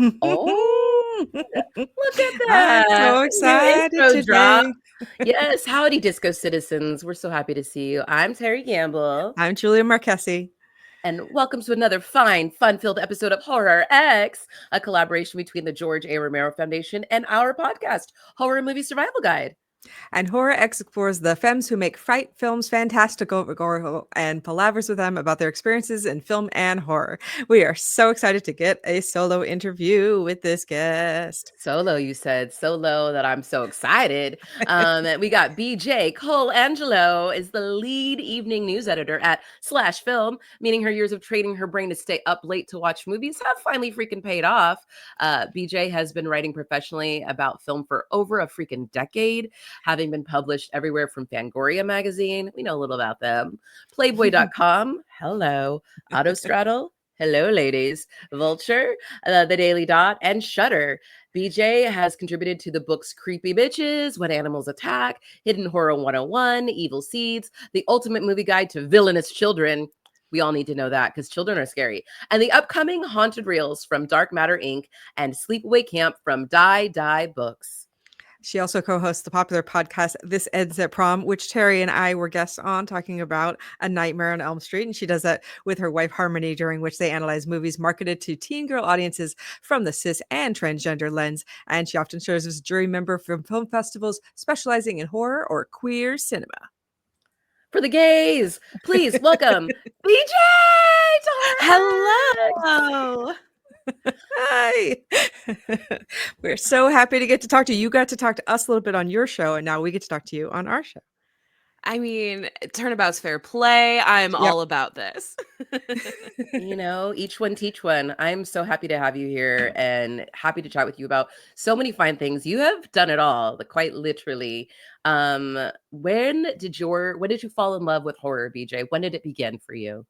Oh, look at I'm that. so New excited intro drop. today. Yes, howdy, Disco citizens. We're so happy to see you. I'm Teri Gamble, I'm Julia Marchese. and welcome to another fine, fun filled episode of Horror X, a collaboration between the George A. Romero Foundation and our podcast, Horror Movie Survival Guide. And Horror X explores the femmes who make fright films fantastical and palavers with them about their experiences in film and horror. We are so excited to get a solo interview with this guest. Solo, you said. So low that I'm so excited. We got BJ Colangelo is the lead evening news editor at Slash Film, meaning her years of training her brain to stay up late to watch movies have finally freaking paid off. BJ has been writing professionally about film for over a freaking decade, having been published everywhere from Fangoria Magazine. We know a little about them. Playboy.com. Hello. Autostraddle. Hello, ladies. Vulture, The Daily Dot, and Shudder. BJ has contributed to the books Creepy Bitches, When Animals Attack, Hidden Horror 101, Evil Seeds, The Ultimate Movie Guide to Villainous Children. We all need to know that because children are scary. And the upcoming Haunted Reels from Dark Matter Inc. and Sleepaway Camp from DieDieBooks. She also co-hosts the popular podcast This Ends at Prom, which Terry and I were guests on, talking about A Nightmare on Elm Street. And she does that with her wife Harmony, during which they analyze movies marketed to teen girl audiences from the cis and transgender lens. And she often serves as a jury member from film festivals specializing in horror or queer cinema. For the gays, please welcome BJ to Horror X. Hello. Hi. We're so happy to get to talk to you. You got to talk to us a little bit on your show, and now we get to talk to you on our show. I mean, turnabout's fair play. I'm Yep. all about this. You know, each one teach one. I'm so happy to have you here and happy to chat with you about so many fine things. You have done it all, like, quite literally. When did you fall in love with horror, BJ? When did it begin for you?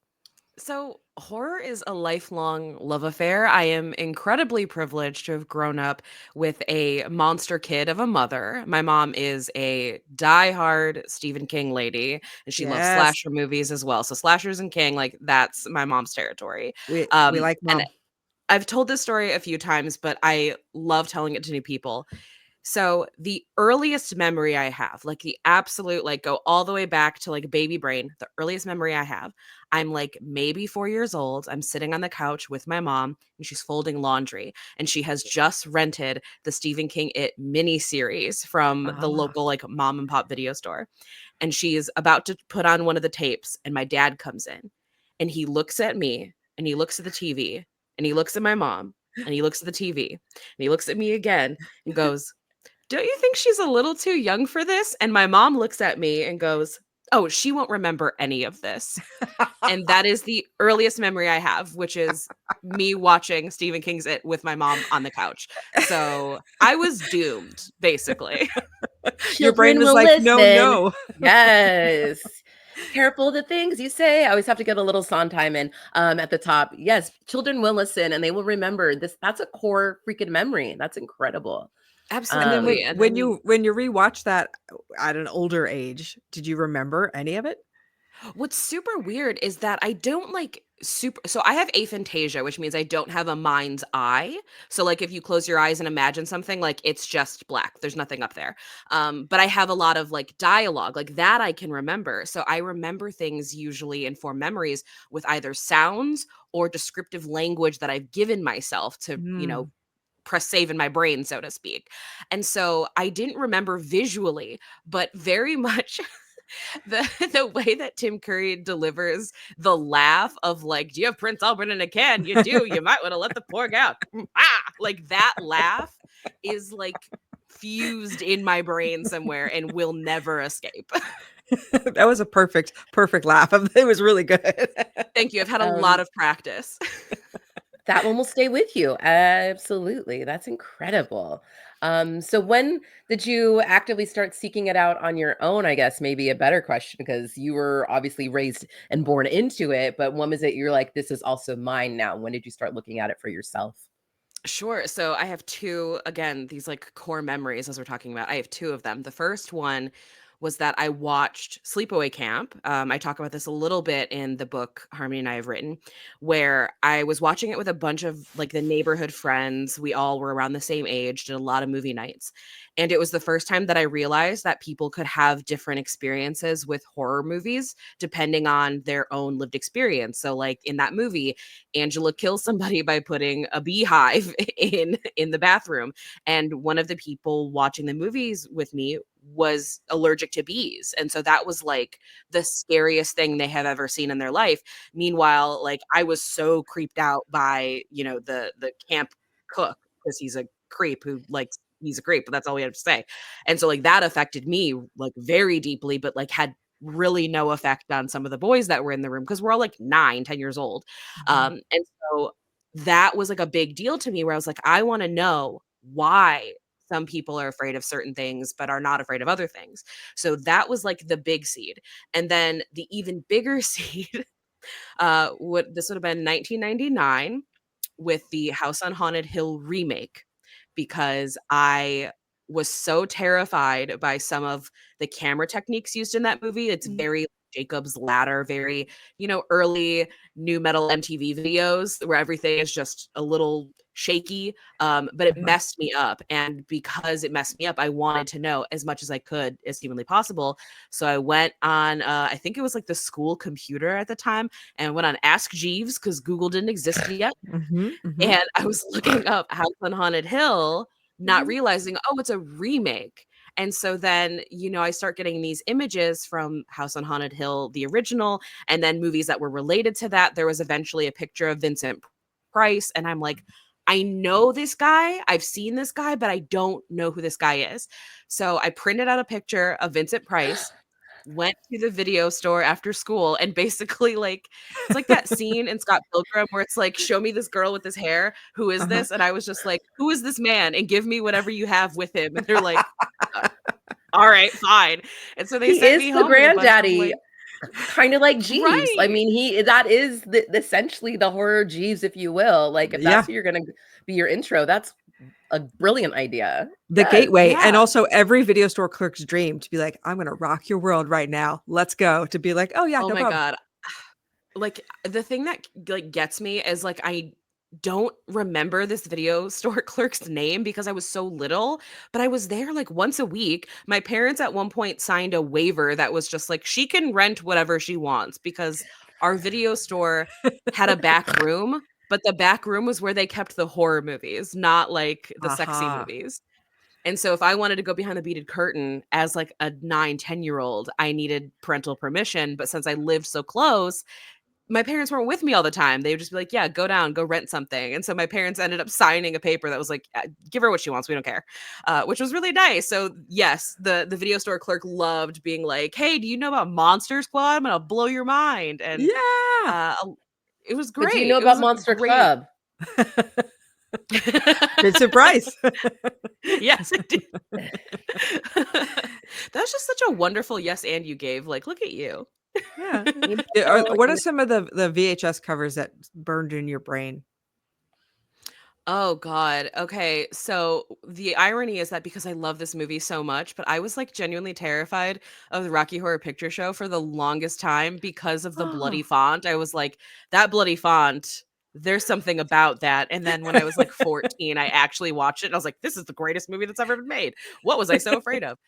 So, horror is a lifelong love affair. I am incredibly privileged to have grown up with a monster kid of a mother. My mom is a diehard Stephen King lady, and she loves Yes, slasher movies as well. So, slashers and King, like, that's my mom's territory. we like And mom. I've told this story a few times, but I love telling it to new people. So the earliest memory I have, like the absolute, like go all the way back to like baby brain, the earliest memory I have, I'm like maybe 4 years old. I'm sitting on the couch with my mom and she's folding laundry. And she has just rented the Stephen King It mini series from the Ah. local like mom and pop video store. And she's about to put on one of the tapes. And my dad comes in and he looks at me and he looks at the TV and he looks at my mom and he looks at the TV and he looks at me again and goes, "Don't you think she's a little too young for this?" And my mom looks at me and goes, "Oh, she won't remember any of this." And that is the earliest memory I have, which is me watching Stephen King's It with my mom on the couch. So I was doomed, basically. Your brain Children was will like, no, listen. no. Yes. Careful the things you say. I always have to get a little Sondheim in at the top. Yes, children will listen and they will remember this. That's a core freaking memory. That's incredible. And then Absolutely. And I when mean, you rewatch that at an older age, did you remember any of it? what's super weird is that I don't like super so I have aphantasia, which means I don't have a mind's eye. So like if you close your eyes and imagine something, like it's just black. There's nothing up there. But I have a lot of like dialogue, like that I can remember. So I remember things usually and form memories with either sounds or descriptive language that I've given myself to, Mm. press save in my brain, so to speak. And so I didn't remember visually, but very much the the way that Tim Curry delivers the laugh of like, "Do you have Prince Albert in a can? You do. You might want to let the pork out." Ah, like that laugh is like fused in my brain somewhere and will never escape. That was a perfect laugh. It was really good. Thank you. I've had a lot Um, of practice. that one will stay with you. Absolutely. That's incredible. So when did you actively start seeking it out on your own? I guess maybe a better question because you were obviously raised and born into it, but when was it you're like, this is also mine now? When did you start looking at it for yourself? Sure. So I have two, again, these like core memories as we're talking about. I have two of them. The first one was that I watched Sleepaway Camp. I talk about this a little bit in the book Harmony and I have written, where I was watching it with a bunch of like the neighborhood friends. We all were around the same age, did a lot of movie nights. And it was the first time that I realized that people could have different experiences with horror movies depending on their own lived experience. So like in that movie, Angela kills somebody by putting a beehive in the bathroom. And one of the people watching the movies with me was allergic to bees. And so that was like the scariest thing they have ever seen in their life. Meanwhile, like I was so creeped out by, the camp cook because he's a creep who likes he's a creep, but that's all we have to say. And so like that affected me like very deeply, but like had really no effect on some of the boys that were in the room because we're all like 9, 10 years old. And so that was like a big deal to me where I was like, I want to know why some people are afraid of certain things but are not afraid of other things. So that was like the big seed. And then the even bigger seed would have been 1999 with the House on Haunted Hill remake, because I was so terrified by some of the camera techniques used in that movie. It's very Jacob's Ladder, very, early new metal MTV videos where everything is just a little shaky. But it messed me up. And because it messed me up, I wanted to know as much as I could as humanly possible. So I went on, I think it was like the school computer at the time, and went on Ask Jeeves because Google didn't exist yet. And I was looking up House on Haunted Hill, not realizing, oh, it's a remake. And so then, I start getting these images from House on Haunted Hill, the original, and then movies that were related to that. There was eventually a picture of Vincent Price. And I'm like, I know this guy. I've seen this guy, but I don't know who this guy is. So I printed out a picture of Vincent Price, went to the video store after school, and basically like it's like that scene in Scott Pilgrim where it's like, show me this girl with this hair, who is this? And I was just like, who is this man, and give me whatever you have with him. And they're like, all right, fine. And so they sent me the home with a bunch of, granddaddy, like, kind of like Jeeves. I right. mean, that is essentially the horror Jeeves, if you will. Like if that's who you're gonna be your intro, that's a brilliant idea. The Yes. gateway. And Yeah. also every video store clerk's dream to be like, I'm gonna rock your world right now. Let's go. To be like, oh yeah, Oh no my problem. God. Like the thing that like gets me is like I don't remember this video store clerk's name because I was so little, but I was there like once a week. My parents at one point signed a waiver that was just like, she can rent whatever she wants, because our video store had a back room, but the back room was where they kept the horror movies, not like the sexy movies. And so if I wanted to go behind the beaded curtain as like a 9, 10-year-old, I needed parental permission. But since I lived so close, my parents weren't with me all the time. They would just be like, yeah, go down, go rent something. And so my parents ended up signing a paper that was like, give her what she wants, we don't care, which was really nice. So yes, the video store clerk loved being like, hey, do you know about Monster Squad? I'm gonna blow your mind. And it was great. But do you know It about was Monster great. Club? Vincent Price. Yes, I did. That's just such a wonderful yes and you gave. Like, look at you. Yeah. know, What are some of the VHS covers that burned in your brain? Oh God. Okay. So the irony is that because I love this movie so much, but I was like genuinely terrified of the Rocky Horror Picture Show for the longest time because of the bloody font. I was like, that bloody font, there's something about that. And then when I was like 14, I actually watched it and I was like, this is the greatest movie that's ever been made. What was I so afraid of?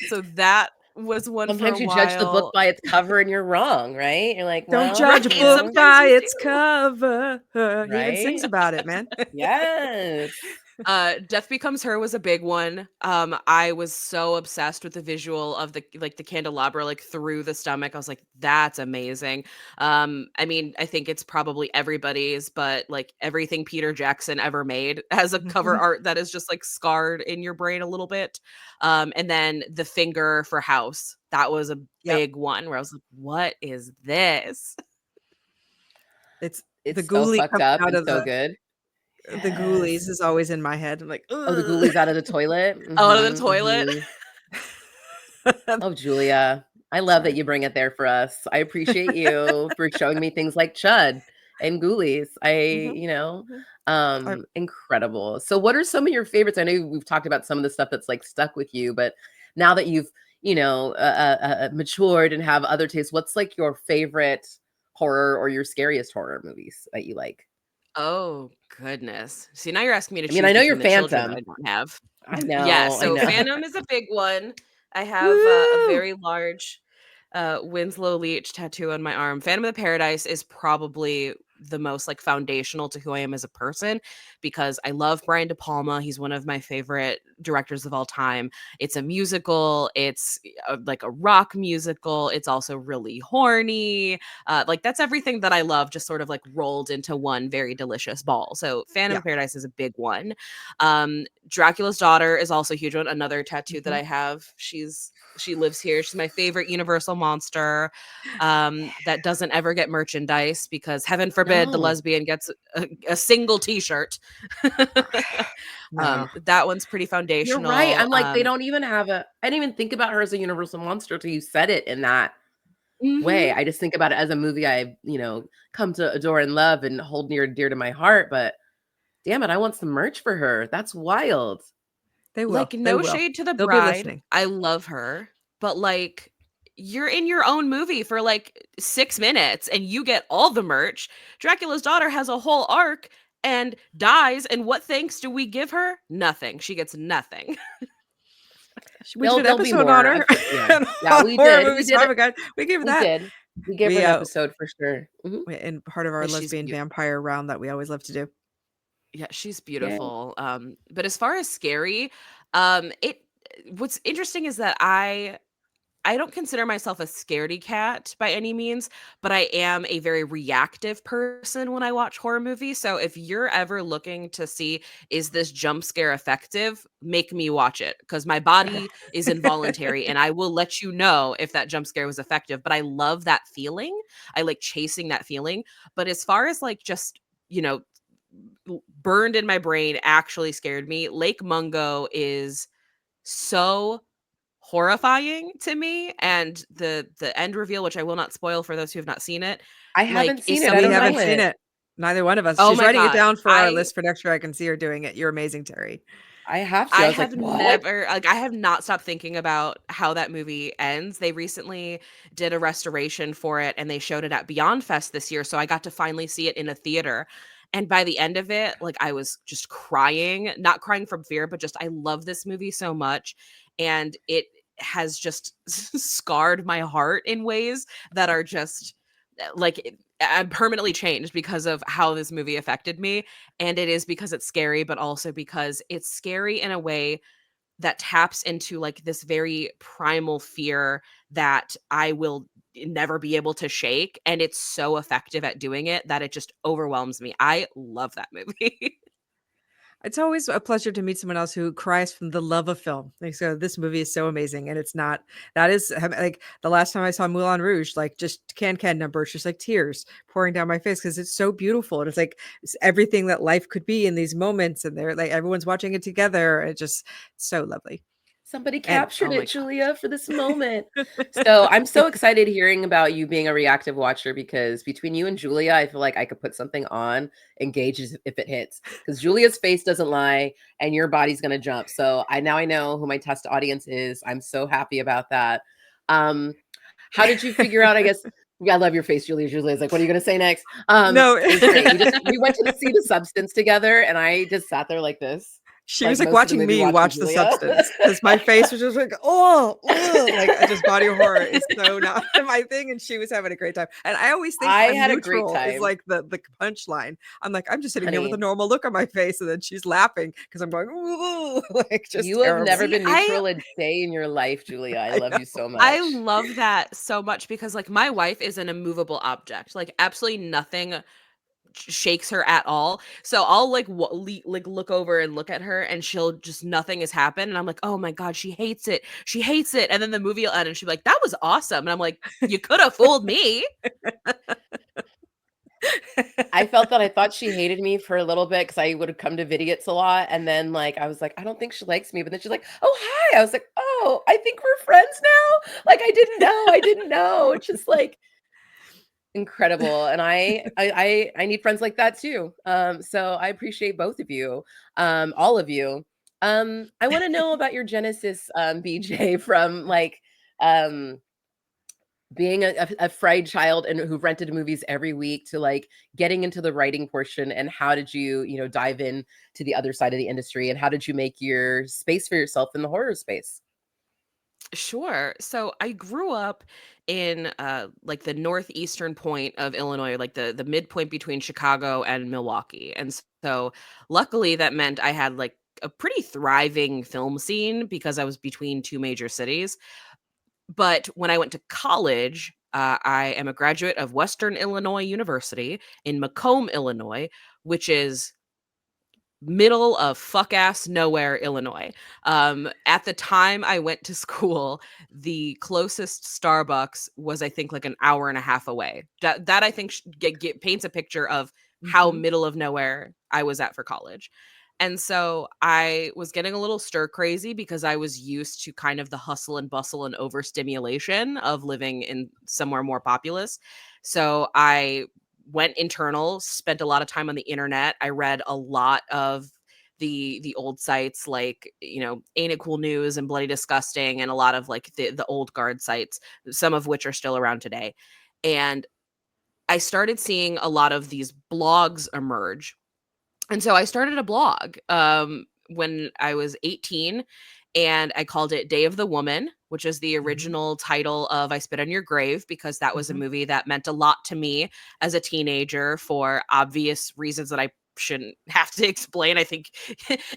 So that was one for a sometimes you judge the book while. by its cover and you're wrong, right? You're like, Don't well, judge a right, book sometimes by you its do. cover. He even sings right? about it, man. Yes. Death Becomes Her was a big one. I was so obsessed with the visual of the candelabra like through the stomach. I was like, that's amazing. I mean, I think it's probably everybody's, but like everything Peter Jackson ever made has a cover art that is just like scarred in your brain a little bit. And then The Finger for House, that was a big one where I was like, what is this? It's It's the so ghoulie fucked coming up out and of so good. the ghoulies is always in my head. I'm like, Oh, the ghoulies out of the toilet. Out of the toilet. Oh, Julia, I love that you bring it there for us. I appreciate you for showing me things like Chud and ghoulies. Incredible. So what are some of your favorites? I know we've talked about some of the stuff that's like stuck with you, but now that you've matured and have other tastes, what's like your favorite horror or your scariest horror movies that you like? Oh, goodness. See, now you're asking me to I mean, I choose know you're between the children that Phantom. I don't have. I Yeah, know, I so know. Phantom is a big one. I have a Woo! very large Winslow Leach tattoo on my arm. Phantom of the Paradise is probably the most like foundational to who I am as a person because I love Brian De Palma. He's one of my favorite directors of all time. It's a musical, it's like a rock musical. It's also really horny. Like that's everything that I love just sort of like rolled into one very delicious ball. So Phantom Yeah. of Paradise is a big one. Dracula's Daughter is also a huge one. Another tattoo that I have. She lives here. She's my favorite Universal monster that doesn't ever get merchandise because heaven forbid the No. lesbian gets a single t-shirt. No. That one's pretty You're foundational. right. I'm like, they don't even have I didn't even think about her as a universal monster till you said it in that way. Mhm. I just think about it as a movie I, come to adore and love and hold near and dear to my heart. But damn it, I want some merch for her. That's wild. They will. Like, They no will. shade to the They'll be bride. listening. I love her, but like you're in your own movie for like 6 minutes and you get all the merch. Dracula's Daughter has a whole arc and dies, and what thanks do we give her? Nothing. She gets nothing. We did an There'll be episode on more. her. Yeah. And Yeah, we horror did. We movies. did Oh it. my god, we gave We that. did. We gave her an episode for sure. Mhm. In part of our But she's lesbian beautiful. vampire round that we always love to do. Yeah, she's Yeah. beautiful. But as far as scary, it what's interesting is that I don't consider myself a scaredy cat by any means, but I am a very reactive person when I watch horror movies. So if you're ever looking to see, is this jump scare effective? Make me watch it because my body is involuntary and I will let you know if that jump scare was effective. But I love that feeling. I like chasing that feeling. But as far as like just, you know, burned in my brain actually scared me, Lake Mungo is so horrifying to me, and the end reveal, which I will not spoil for those who have not seen it, I like, haven't is seen it. I We don't something haven't know seen it. it. Neither one of us. oh She's my writing it god. down for our list for next year. I can see her doing it. You're amazing, Teri. I have to. I I was like, have what? never like I have not stopped thinking about how that movie ends. They recently did a restoration for it and they showed it at Beyond Fest this year, so I got to finally see it in a theater. And by the end of it, like I was just crying, not crying from fear, but just I love this movie so much and it has just scarred my heart in ways that are just I'm permanently changed because of how this movie affected me. And it is because it's scary, but also because it's scary in a way that taps into like this very primal fear that I will never be able to shake. And it's so effective at doing it that it just overwhelms me. I love that movie. It's always a pleasure to meet someone else who cries from the love of film. Like, so this movie is so amazing, and it's not. That is like the last time I saw Moulin Rouge, like just can numbers, just like tears pouring down my face because it's so beautiful. And it's like it's everything that life could be in these moments, and they're like everyone's watching it together. It's just so lovely. Somebody And captured Oh my it, god. Julia, for this moment. So I'm so excited hearing about you being a reactive watcher because between you and Julia, I feel like I could put something on, engage if it hits. Because Julia's face doesn't lie and your body's gonna jump. So I know who my test audience is. I'm so happy about that. Um, how did you figure out? I guess yeah, I love your face, Julia. Julia's like, what are you gonna say next? no, It was great. We went to see The Substance together, and I just sat there like this, she like was like most of the watching movie me watching watch The Julia. Substance because my face was just like, oh, ugh, like just body horror is so not my thing. And she was having a great time. And I always think I I'm had a great neutral is time, like the punchline. I'm like, I'm just sitting here with a honey. normal look on my face. And then she's laughing because I'm going, ooh, like just You have never terrible. See, been neutral a day in your life, Julia. I I love you so I much. love that so much because like my wife is an immovable object. Like absolutely nothing shakes her at all. So I'll like like look over and look at her and she'll just nothing has happened and I'm like, "Oh my god, she hates it. She hates it." And then the movie will end and she'll be like, "That was awesome." And I'm like, "You could have fooled me." I felt that I thought she hated me for a little bit because I would have come to Vidiots a lot. And then like I was like, I don't think she likes me. But then she's like, oh hi. I was like, oh, I think we're friends now. Like I didn't know. I didn't know. It's just like incredible. And I need friends like that too. So I appreciate both of you, all of you. I want to know about your genesis, BJ, from like um being a fried child and who rented movies every week to like getting into the writing portion, and how did you, you know, dive in to the other side of the industry, and how did you make your space for yourself in the horror space? Sure. So I grew up in like the northeastern point of Illinois, like the midpoint between Chicago and Milwaukee. And so luckily that meant I had like a pretty thriving film scene because I was between two major cities. But when I went to college, I am a graduate of Western Illinois University in Macomb, Illinois, which is middle of fuck ass nowhere, Illinois. At the time I went to school, the closest Starbucks was, I think, like an hour and a half away. That I think paints a picture of how Mhm. middle of nowhere I was at for college. And so I was getting a little stir crazy because I was used to kind of the hustle and bustle and overstimulation of living in somewhere more populous. So I went internal, spent a lot of time on the internet. I read a lot of the old sites like, you know, Ain't It Cool News and Bloody Disgusting, and a lot of like the old guard sites, some of which are still around today. And I started seeing a lot of these blogs emerge, and so I started a blog when I was 18, and I called it Day of the Woman, which is the Mhm. original title of I Spit on Your Grave, because that was a Mhm. movie that meant a lot to me as a teenager for obvious reasons that I shouldn't have to explain. I think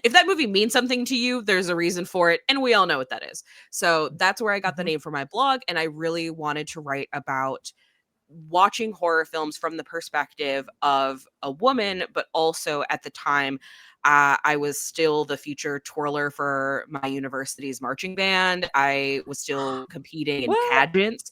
if that movie means something to you, there's a reason for it, and we all know what that is. So that's where I got the Mhm. name for my blog, and I really wanted to write about watching horror films from the perspective of a woman, but also at the time, I was still the future twirler for my university's marching band. I was still competing in What? pageants.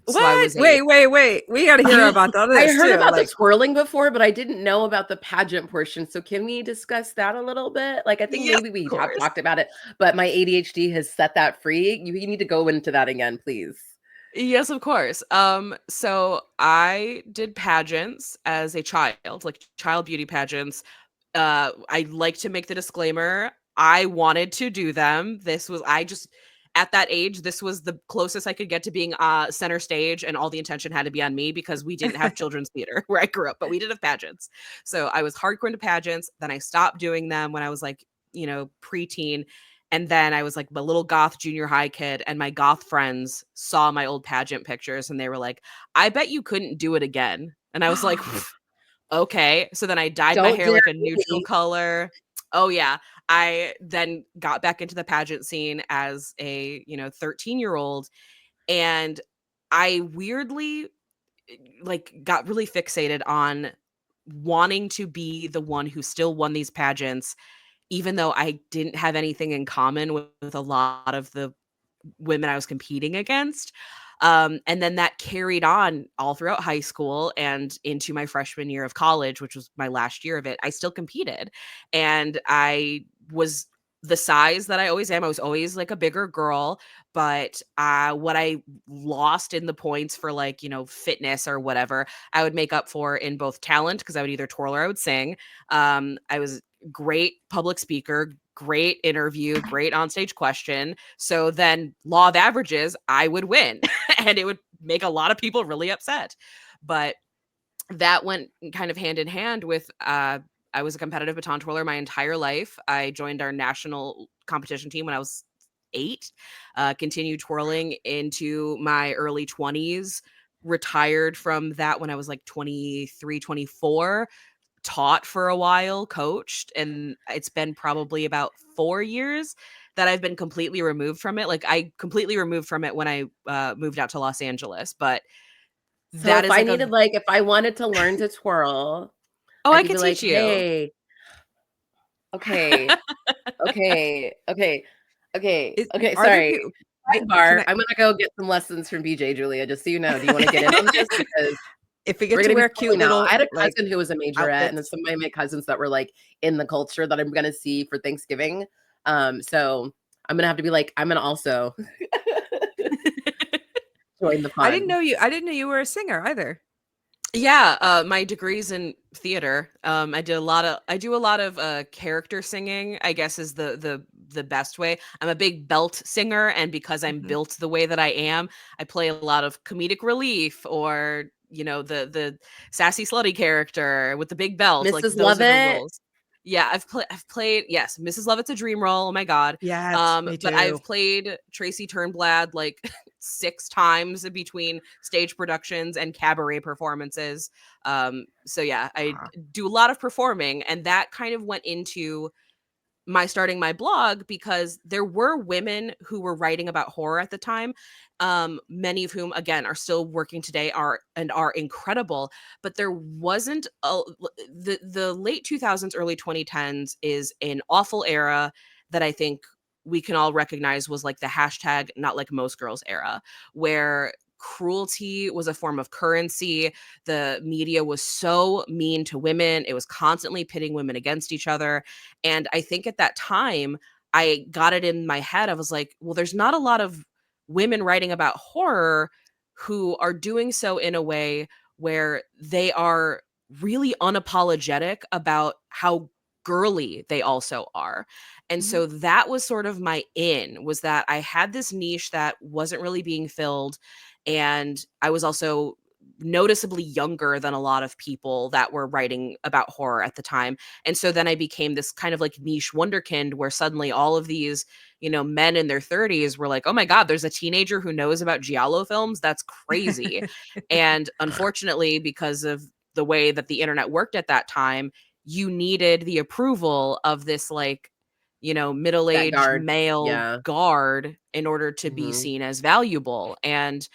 So I What? was a Wait. We gotta hear about all I this heard too. about the Like, twirling before, but I didn't know about the pageant portion. So can we discuss that a little bit? Like, I think yes, maybe of we have course. talked about it, but my ADHD has set that free. You need to go into that again, please. Yes, of course. So I did pageants as a child, like child beauty pageants. I like to make the disclaimer, I wanted to do them. This was I just at that age, this was the closest I could get to being center stage, and all the attention had to be on me because we didn't have children's theater where I grew up, but we did have pageants. So I was hardcore into pageants. Then I stopped doing them when I was like, you know, preteen. And then I was like a little goth junior high kid, and my goth friends saw my old pageant pictures and they were like, I bet you couldn't do it again. And I was like, okay. So then I dyed my Don't hair dare like a neutral me. color. Oh yeah. I then got back into the pageant scene as a, you know, 13-year-old, and I weirdly like got really fixated on wanting to be the one who still won these pageants, even though I didn't have anything in common with a lot of the women I was competing against. And then that carried on all throughout high school and into my freshman year of college, which was my last year of it. I still competed, and I was the size that I always am. I was always like a bigger girl, but what I lost in the points for like, you know, fitness or whatever, I would make up for in both talent, because I would either twirl or I would sing. I was great public speaker, great interview, great onstage question. So then law of averages, I would win and it would make a lot of people really upset. But that went kind of hand in hand with I was a competitive baton twirler my entire life. I joined our national competition team when I was 8, continued twirling into my early 20s, retired from that when I was like 23, 24, taught for a while, coached, and it's been probably about 4 years that I've been completely removed from it. Like, I completely removed from it when I, moved out to Los Angeles, but So that if is I like a needed, like, if I wanted to learn to twirl, Oh, I I could could be like, teach you. hey, okay, okay, is okay, are there sorry. people? Can Sidebar, I? I'm gonna go get some lessons from BJ Julia, just so you know. Do you want to get in on this? Because If we we're get to gonna be wear cute twirling now. I little had a like cousin who was a majorette, and then outfits. some of my cousins that were like in the culture that I'm gonna see for Thanksgiving. So I'm gonna have to be like, I'm gonna also join the fun. I didn't know you were a singer either. Yeah, my degree's in theater. I do a lot of character singing, I guess is the the best way. I'm a big belt singer, and because I'm built the way that I am, I play a lot of comedic relief, or the sassy slutty character with the big belt. Like Mrs. those are the Lovett. roles. Yeah, I've played, yes, Mrs. Lovett's a dream role. Oh my god. Yes, me But too. I've played Tracy Turnblad like 6 times between stage productions and cabaret performances. So yeah, I do a lot of performing, and that kind of went into my starting my blog because there were women who were writing about horror at the time, many of whom again are still working today, are incredible, but there wasn't the late 2000s, early 2010s is an awful era that I think we can all recognize was like the hashtag not like most girls era, where cruelty was a form of currency. The media was so mean to women. It was constantly pitting women against each other. And I think at that time, I got it in my head. I was like, well, there's not a lot of women writing about horror who are doing so in a way where they are really unapologetic about how girly they also are. And so that was sort of my was that I had this niche that wasn't really being filled. And I was also noticeably younger than a lot of people that were writing about horror at the time. And so then I became this kind of like niche wonderkind where suddenly all of these, men in their 30s were like, oh my God, there's a teenager who knows about Giallo films. That's crazy. And unfortunately, because of the way that the internet worked at that time, you needed the approval of this like, That middle-aged guard. male Yeah. guard in order to be seen as valuable. And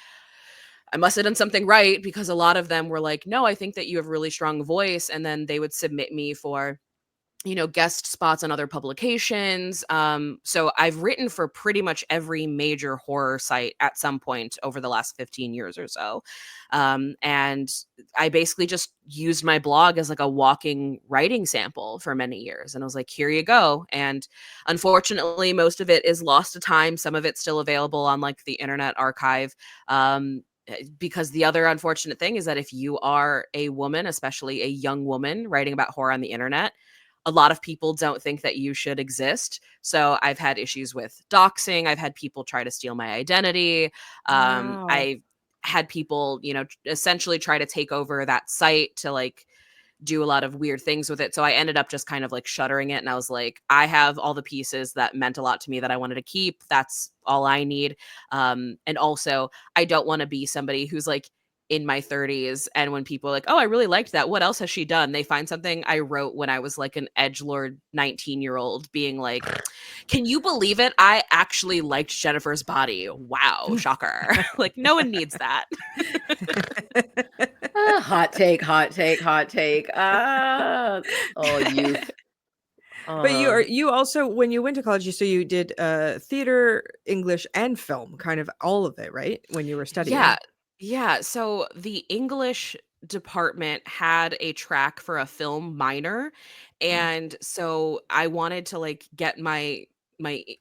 I must have done something right, because a lot of them were like, no, I think that you have a really strong voice. And then they would submit me for, guest spots on other publications. So I've written for pretty much every major horror site at some point over the last 15 years or so. And I basically just used my blog as like a walking writing sample for many years. And I was like, here you go. And unfortunately, most of it is lost to time. Some of it's still available on like the Internet Archive. Because the other unfortunate thing is that if you are a woman, especially a young woman writing about horror on the internet, a lot of people don't think that you should exist. So I've had issues with doxing. I've had people try to steal my identity. Wow. I had people, essentially try to take over that site to like do a lot of weird things with it. So I ended up just kind of like shuttering it. And I was like, I have all the pieces that meant a lot to me that I wanted to keep. That's all I need. And also, I don't want to be somebody who's like in my 30s. And when people are like, oh, I really liked that, what else has she done? They find something I wrote when I was like an edgelord 19-year-old being like, can you believe it? I actually liked Jennifer's body. Wow, shocker. Like, no one needs that. Hot take, hot take, hot take. Oh, youth. But you also, when you went to college, you did theater, English, and film, kind of all of it, right? When you were studying. Yeah. So the English department had a track for a film minor. And so I wanted to like get my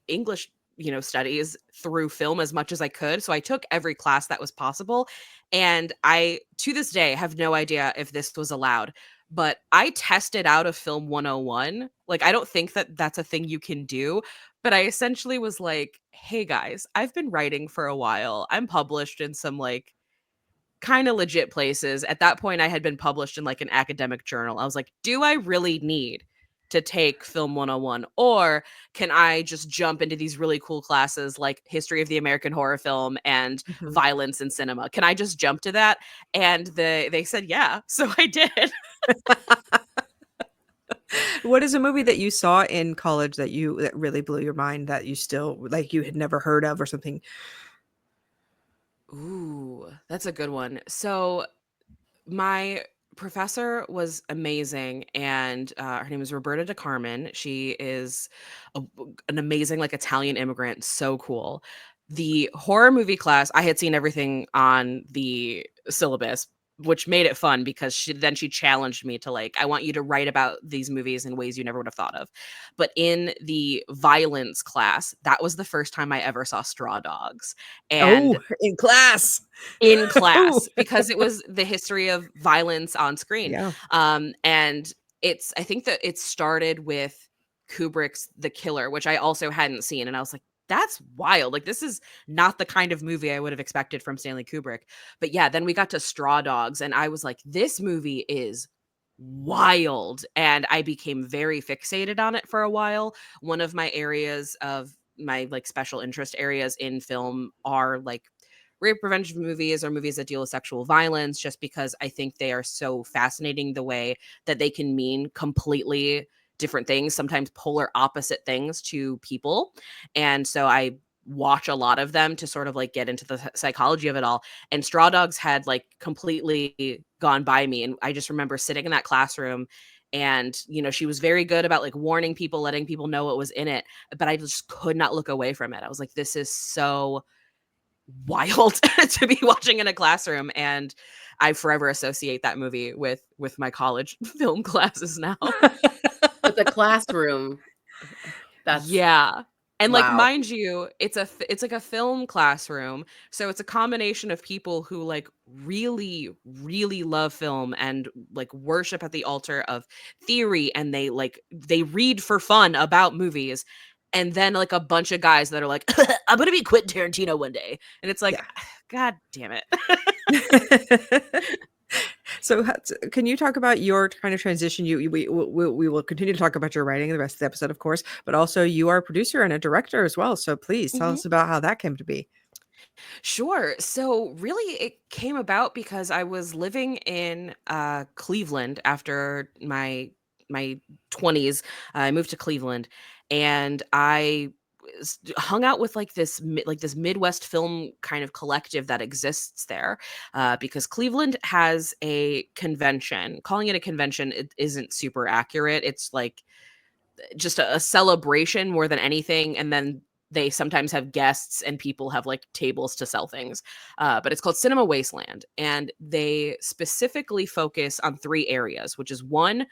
English, studies through film as much as I could. So I took every class that was possible. And I, to this day, have no idea if this was allowed, but I tested out of Film 101. Like, I don't think that that's a thing you can do, but I essentially was like, hey guys, I've been writing for a while. I'm published in some like kind of legit places. At that point, I had been published in like an academic journal. I was like, do I really need to take Film 101? Or can I just jump into these really cool classes like History of the American Horror Film and Violence in Cinema? Can I just jump to that? And they said, yeah. So I did. What is a movie that you saw in college that really blew your mind, that you still like you had never heard of or something? Ooh, that's a good one. So my professor was amazing, and her name is Roberta De Carmen. She is an amazing like Italian immigrant, so cool. The horror movie class, I had seen everything on the syllabus, which made it fun because she challenged me to like, I want you to write about these movies in ways you never would have thought of. But in the violence class, that was the first time I ever saw Straw Dogs. And In class. in class, because it was the history of violence on screen. Yeah. And I think that it started with Kubrick's The Killer, which I also hadn't seen. And I was like, that's wild. Like, this is not the kind of movie I would have expected from Stanley Kubrick. But yeah, then we got to Straw Dogs, and I was like, this movie is wild. And I became very fixated on it for a while. One of my areas of my like special interest areas in film are like rape prevention movies or movies that deal with sexual violence, just because I think they are so fascinating the way that they can mean completely different things, sometimes polar opposite things to people. And so I watch a lot of them to sort of like get into the psychology of it all. And Straw Dogs had like completely gone by me. And I just remember sitting in that classroom, and, you know, she was very good about like warning people, letting people know what was in it, but I just could not look away from it. I was like, this is so wild to be watching in a classroom. And I forever associate that movie with my college film classes now. But the classroom, that's Yeah. And like, wow. mind you, it's like a film classroom. So it's a combination of people who like really, really love film and like worship at the altar of theory, and they read for fun about movies. And then like a bunch of guys that are like, I'm gonna be Quentin Tarantino one day. And it's like, God damn it. So can you talk about your kind of transition? We will continue to talk about your writing in the rest of the episode, of course, but also you are a producer and a director as well. So please tell us about how that came to be. Sure. So really it came about because I was living in Cleveland after my 20s. I moved to Cleveland, and I hung out with like this Midwest film kind of collective that exists there, because Cleveland has a convention. Calling it a convention, it isn't super accurate. It's like just a celebration more than anything, and then they sometimes have guests and people have like tables to sell things, but it's called Cinema Wasteland, and they specifically focus on 3 areas, which is 1,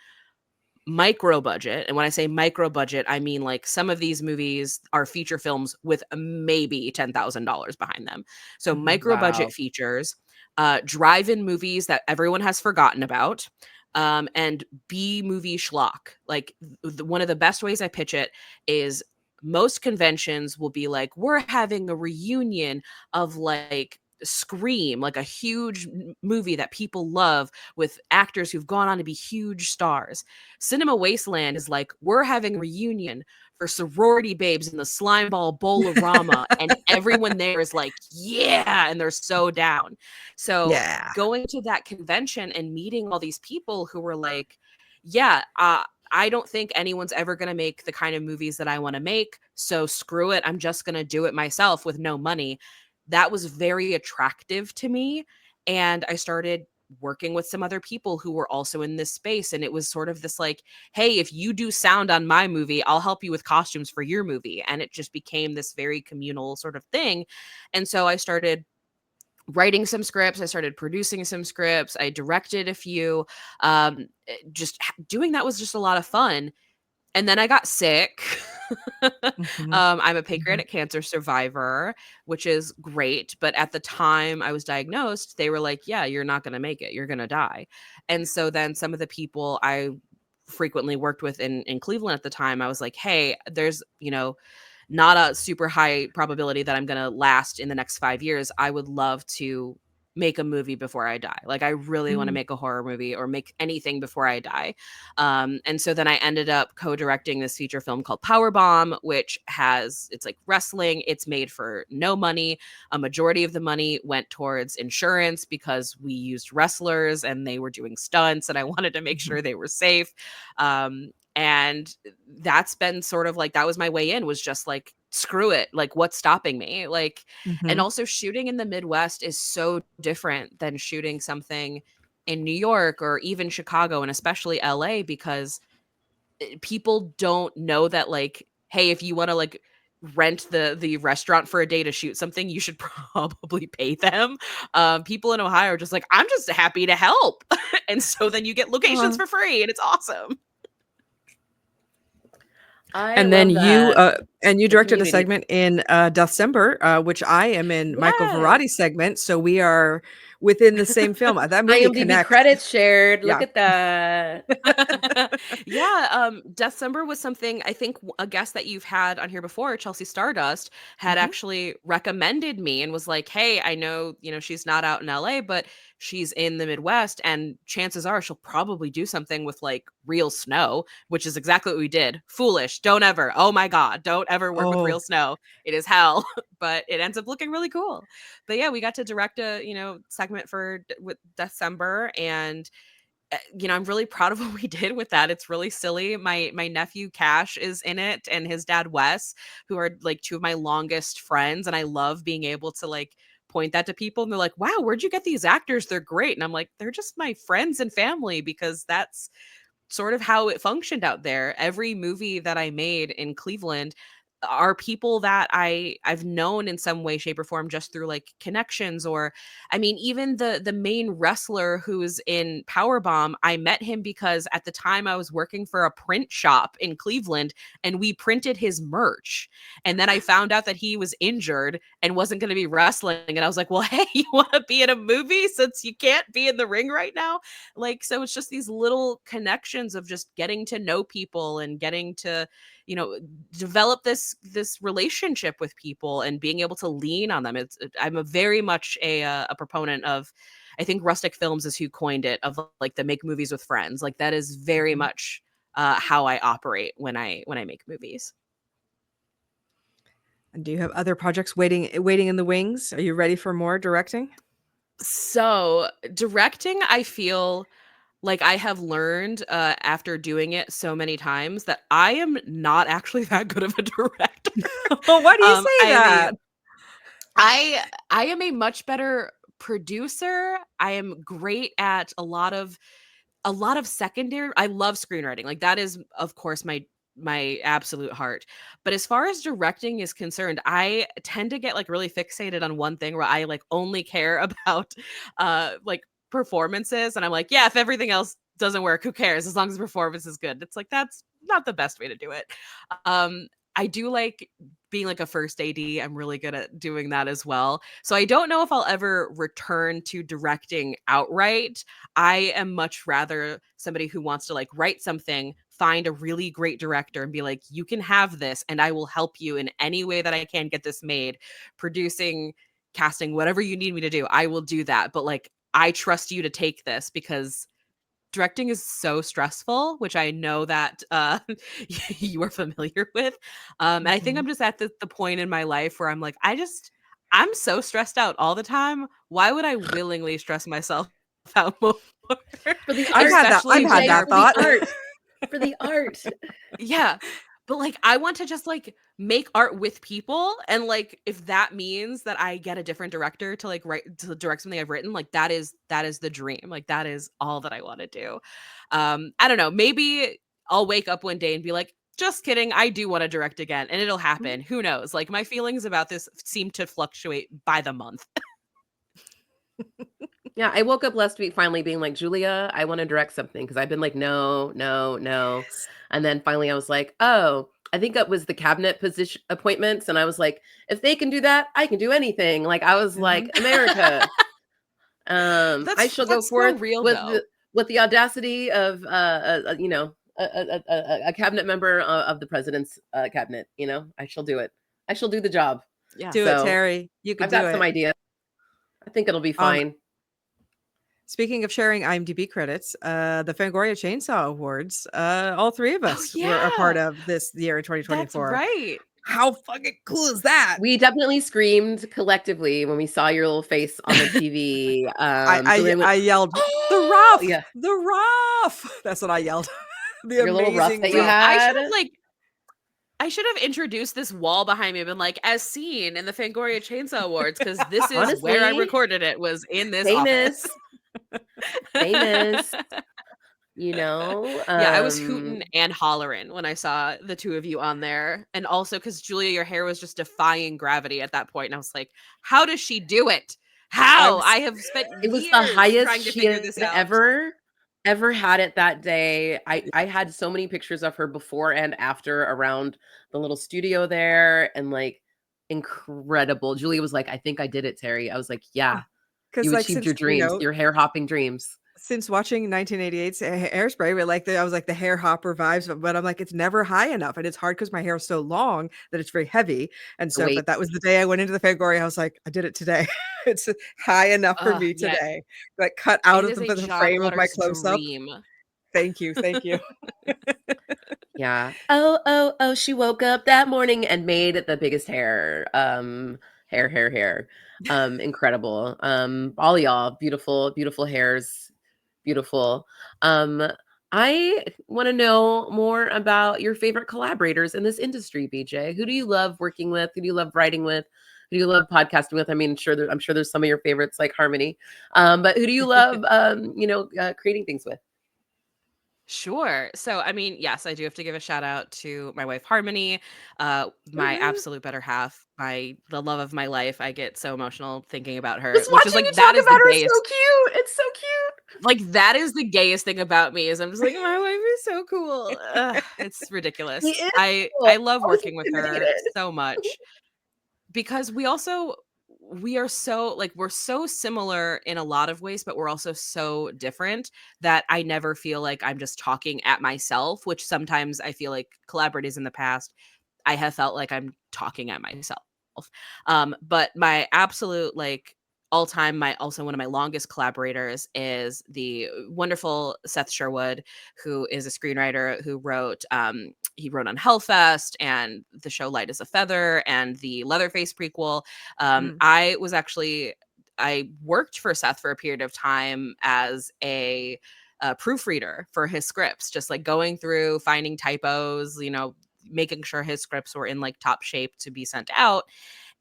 micro budget. And when I say micro budget, I mean like some of these movies are feature films with maybe $10,000 behind them. So micro budget Wow. features, drive-in movies that everyone has forgotten about, and B movie schlock. Like one of the best ways I pitch it is most conventions will be like, we're having a reunion of like Scream, like a huge movie that people love with actors who've gone on to be huge stars. Cinema Wasteland is like, we're having a reunion for sorority babes in the Slimeball Bowl-orama, and everyone there is like, yeah, and they're so down. So going to that convention and meeting all these people who were like, yeah, I don't think anyone's ever going to make the kind of movies that I want to make, so screw it, I'm just going to do it myself with no money. That was very attractive to me, and I started working with some other people who were also in this space, and it was sort of this like, hey, if you do sound on my movie, I'll help you with costumes for your movie. And it just became this very communal sort of thing. And so I started writing some scripts, I started producing some scripts, I directed a few. Doing that was just a lot of fun. And then I got sick. I'm a pancreatic cancer survivor, which is great. But at the time I was diagnosed, they were like, yeah, you're not going to make it. You're going to die. And so then some of the people I frequently worked with in Cleveland at the time, I was like, hey, there's, not a super high probability that I'm going to last in the next 5 years. I would love to make a movie before I die. Like I really want to make a horror movie or make anything before I die. And so then I ended up co-directing this feature film called Powerbomb, which it's like wrestling. It's made for no money. A majority of the money went towards insurance because we used wrestlers and they were doing stunts, and I wanted to make sure they were safe. And that's been sort of like, that was my way in, was just like, screw it. Like, what's stopping me? Like, and also shooting in the Midwest is so different than shooting something in New York or even Chicago, and especially LA, because people don't know that, like, hey, if you want to like rent the restaurant for a day to shoot something, you should probably pay them. People in Ohio are just like, I'm just happy to help. And so then you get locations for free, and it's awesome. And then you And you The directed a Community. segment in December, which I am in Michael Yes. Varotti's segment. So we are within the same film. That movie IMDb connects. credits shared. Look Yeah. at that. Yeah, December was something I think a guest that you've had on here before, Chelsea Stardust, had Mhm. actually recommended me and was like, "Hey, I know, she's not out in LA, but she's in the Midwest and chances are she'll probably do something with like real snow," which is exactly what we did. Foolish. Don't ever. Oh my God, don't ever work with real Oh, snow. It is hell, but it ends up looking really cool. But yeah, we got to direct a, segment for with December, and I'm really proud of what we did with that. It's really silly. My nephew Cash is in it, and his dad Wes, who are like two of my longest friends, and I love being able to like point that to people, and they're like, "Wow, where'd you get these actors? They're great." And I'm like, "They're just my friends and family because that's sort of how it functioned out there." Every movie that I made in Cleveland are people that I've known in some way, shape, or form just through like connections. Or I mean, even the main wrestler who's in Powerbomb, I met him because at the time I was working for a print shop in Cleveland and we printed his merch. And then I found out that he was injured and wasn't going to be wrestling. And I was like, well, hey, you want to be in a movie since you can't be in the ring right now? Like, so it's just these little connections of just getting to know people and getting to, develop this relationship with people and being able to lean on them. I'm a very much a proponent of, I think Rustic Films is who coined it, of like the make movies with friends. Like that is very much how I operate when I make movies. and do you have other projects waiting in the wings? Are you ready for more directing? So directing, I feel like I have learned after doing it so many times that I am not actually that good of a director. Why do you say I am that? I am a much better producer. I am great at a lot of secondary. I love screenwriting. Like that is of course my absolute heart. But as far as directing is concerned, I tend to get like really fixated on one thing where I like only care about like performances, and I'm like, yeah, if everything else doesn't work, who cares as long as the performance is good. It's like that's not the best way to do it. I do like being like a first AD. I'm really good at doing that as well. So I don't know if I'll ever return to directing outright. I am much rather somebody who wants to like write something, find a really great director and be like, you can have this and I will help you in any way that I can get this made. Producing, casting, whatever you need me to do, I will do that. But like, I trust you to take this because directing is so stressful, which I know that you are familiar with. And I think Mhm. I'm just at the point in my life where I'm like, I'm so stressed out all the time. Why would I willingly stress myself out more? For the I've art, had that. I've Especially had when BJ, our that for the thought. art. For the art. yeah. But like I want to just like make art with people, and like if that means that I get a different director to like write to direct something I've written, like that is the dream. Like that is all that I want to do. I don't know, maybe I'll wake up one day and be like, just kidding, I do want to direct again, and it'll happen. Who knows? Like my feelings about this seem to fluctuate by the month. Yeah, I woke up last week finally being like, Julia, I want to direct something because I've been like, no, no, no. And then finally I was like, oh, I think it was the cabinet position appointments. And I was like, if they can do that, I can do anything. Like I was like, Mhm. America. I shall go That's so forth real though. with the audacity of a cabinet member of the president's cabinet. I shall do it. I shall do the job. Yeah. Do it, So Terry. You could I've do got some it. ideas. I think it'll be Um, fine. Speaking of sharing IMDb credits, the Fangoria Chainsaw Awards, all three of Oh us were a part yeah. of this year in That's 2024. right. How fucking cool is that? We definitely screamed collectively when we saw your little face on the TV. Julian went, I yelled, "The "Oh!" rough! Yeah, The rough!" That's what I yelled. The your little rough amazing that you See, rough. had. I should have introduced this wall behind me and been like, as seen in the Fangoria Chainsaw Awards, because this is where I Honestly, recorded it, was in this office. famous, famous, Yeah, I was hooting and hollering when I saw the two of you on there. And also because Julia, your hair was just defying gravity at that point. And I was like, how does she do it? I'm How? s I have spent it was the years highest trying to she figure this had out. ever ever had it that day. I had so many pictures of her before and after around the little studio there, and like incredible. Julia was like, "I think I did it, Teri." I was like, "Yeah, Because you like achieved your since you dreams, know your hair hopping dreams." since watching 1988's Hairspray, but like I was like the hair hopper vibes, but I'm like it's never high enough, and it's hard because my hair is so long that it's very heavy, and The so. weight. But that was the day I went into the Fangoria. I was like, I did it today. It's high enough for me Yeah, today. Like cut out it of is a the job frame of my cutter's close up. dream. Thank you. Yeah. Oh, oh, oh, she woke up that morning and made the biggest hair. Hair. Incredible. All y'all, beautiful, beautiful hairs. Beautiful. Um, I want to know more about your favorite collaborators in this industry, BJ. Who do you love working with? Who do you love writing with? Who do you love podcasting with? I mean, I'm sure there's some of your favorites like Harmony. But who do you love creating things with? Sure. So, I mean, yes, I do have to give a shout out to my wife Harmony, my Woo-hoo. absolute better half, the love of my life. I get so emotional thinking about her, Just which is watching you like talk that is the about her is so gayest. cute. It's so cute. Like that is the gayest thing about me is I'm just like my wife is so cool. It's He ridiculous. is I cool. love Always working with her intimidated. so much because we are so like we're so similar in a lot of ways, but we're also so different that I never feel like I'm just talking at myself, which sometimes I feel like collaborators in the past I have felt like I'm talking at myself. But my absolute like all time, my also one of my longest collaborators is the wonderful Seth Sherwood, who is a screenwriter who wrote he wrote on Hellfest and the show Light as a Feather and the Leatherface prequel. Mm. I worked for Seth for a period of time as a proofreader for his scripts, just like going through, finding typos, making sure his scripts were in like top shape to be sent out.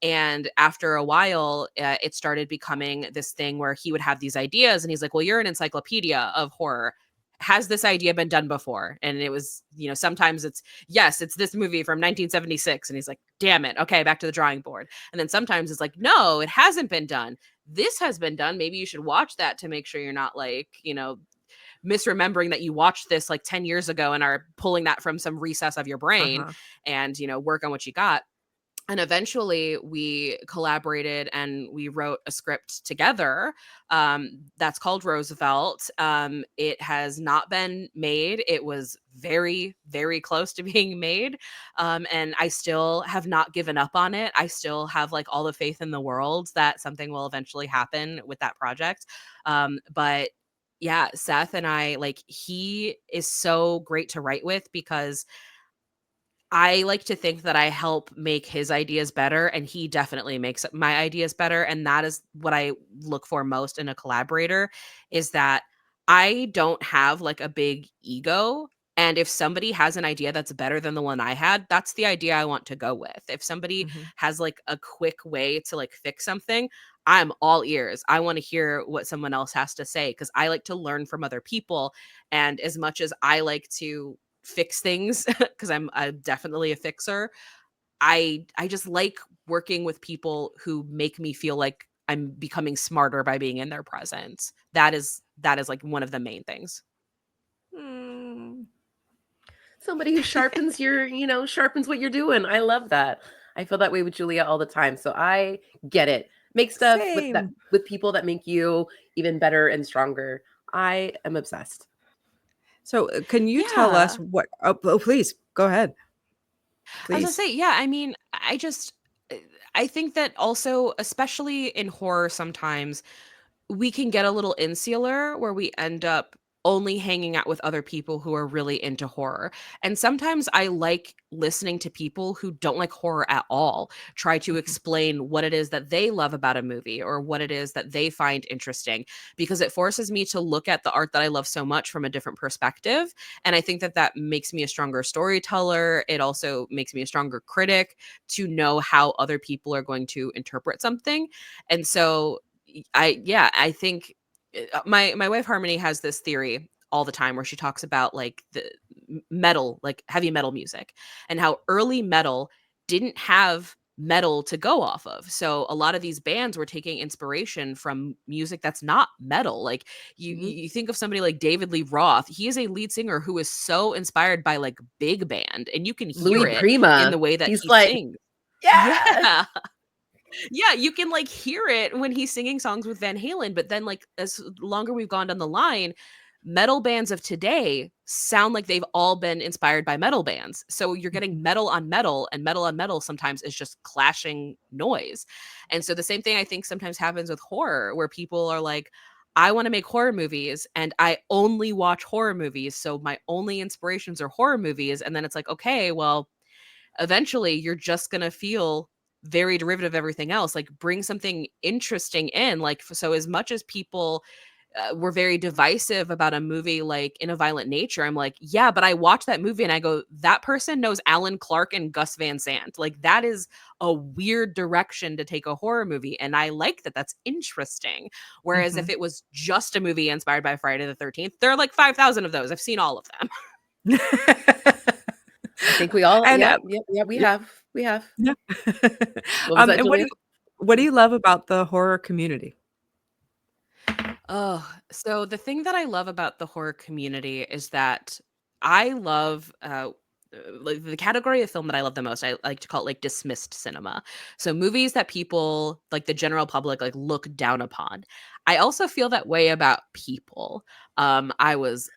And after a while, it started becoming this thing where he would have these ideas and he's like, well, you're an encyclopedia of horror. Has this idea been done before? And it was, sometimes yes, it's this movie from 1976. And he's like, damn it. Okay, back to the drawing board. And then sometimes it's like, no, it hasn't been done. This has been done. Maybe you should watch that to make sure you're not like, misremembering that you watched this like 10 years ago and are pulling that from some recess of your brain Uh-huh. and, work on what you got. And eventually we collaborated and we wrote a script together that's called Roosevelt. It has not been made. It was very, very close to being made. And I still have not given up on it. I still have like all the faith in the world that something will eventually happen with that project. But yeah, Seth and I, like, he is so great to write with because I like to think that I help make his ideas better, and he definitely makes my ideas better, and that is what I look for most in a collaborator, is that I don't have, like, a big ego, and if somebody has an idea that's better than the one I had, that's the idea I want to go with. If somebody Mhm. has, like, a quick way to, like, fix something, I'm all ears. I wanna hear what someone else has to say because I like to learn from other people, and as much as I like to fix things because I'm definitely a fixer. I just like working with people who make me feel like I'm becoming smarter by being in their presence. That is like one of the main things. Mm. Somebody who sharpens what you're doing. I love that. I feel that way with Julia all the time. So I get it. Make stuff Same. with people that make you even better and stronger. I am obsessed. So, can you tell us Yeah. what please, go ahead. I was gonna Please. say, yeah, I mean, uh, I think that also, especially in horror, sometimes we can get a little insular where we end up only hanging out with other people who are really into horror. And sometimes I like listening to people who don't like horror at all try to Mhm. explain what it is that they love about a movie or what it is that they find interesting because it forces me to look at the art that I love so much from a different perspective. And I think that that makes me a stronger storyteller. It also makes me a stronger critic to know how other people are going to interpret something. And so I think my wife Harmony has this theory all the time where she talks about like the metal, like heavy metal music and how early metal didn't have metal to go off of. So a lot of these bands were taking inspiration from music that's not metal. Like you think of somebody like David Lee Roth. He is a lead singer who is so inspired by like big band, and you can hear Louis it in the Prima. way that He's he like, sings. yeah. Yeah. Yeah, you can like hear it when he's singing songs with Van Halen, but then like as longer we've gone down the line, metal bands of today sound like they've all been inspired by metal bands. So you're getting metal on metal, and metal on metal sometimes is just clashing noise. And so the same thing I think sometimes happens with horror, where people are like, I want to make horror movies and I only watch horror movies. So my only inspirations are horror movies. And then it's like, okay, well, eventually you're just going to feel very derivative of everything else. Like bring something interesting in. Like, so as much as people were very divisive about a movie like In a Violent Nature, I'm like, yeah, but I watch that movie and I go, that person knows Alan Clark and Gus Van Sant. Like that is a weird direction to take a horror movie. And I like that. That's interesting. Whereas if it was just a movie inspired by Friday the 13th, there are like 5,000 of those. I've seen all of them. I think we all, And, yeah, we have. yeah. What was that, And Julia? what do you love about the horror community? Oh, so the thing that I love about the horror community is that I love like the category of film that I love the most. I like to call it like dismissed cinema. So movies that people like the general public like look down upon. I also feel that way about people. I was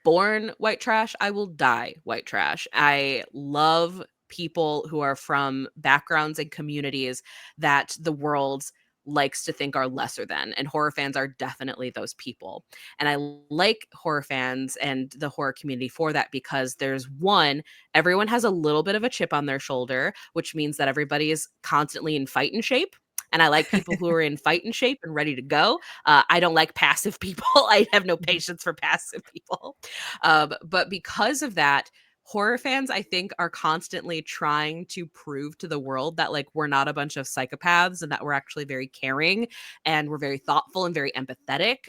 born white trash. I will die white trash. I love people who are from backgrounds and communities that the world likes to think are lesser than, and horror fans are definitely those people. And I like horror fans and the horror community for that, because there's one, everyone has a little bit of a chip on their shoulder, which means that everybody is constantly in fighting shape. And I like people who are in fighting shape and ready to go. I don't like passive people. I have no patience for passive people. But because of that, horror fans, I think, are constantly trying to prove to the world that like we're not a bunch of psychopaths, and that we're actually very caring and we're very thoughtful and very empathetic.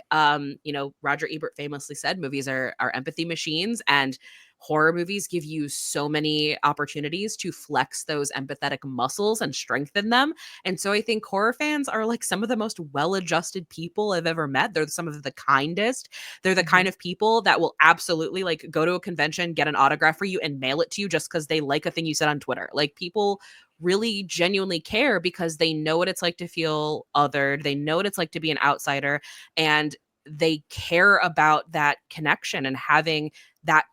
Roger Ebert famously said movies are empathy machines, and horror movies give you so many opportunities to flex those empathetic muscles and strengthen them. And so I think horror fans are like some of the most well-adjusted people I've ever met. They're some of the kindest. They're the kind of people that will absolutely like go to a convention, get an autograph for you, and mail it to you just because they like a thing you said on Twitter. Like people really genuinely care because they know what it's like to feel othered. They know what it's like to be an outsider, and they care about that connection and having that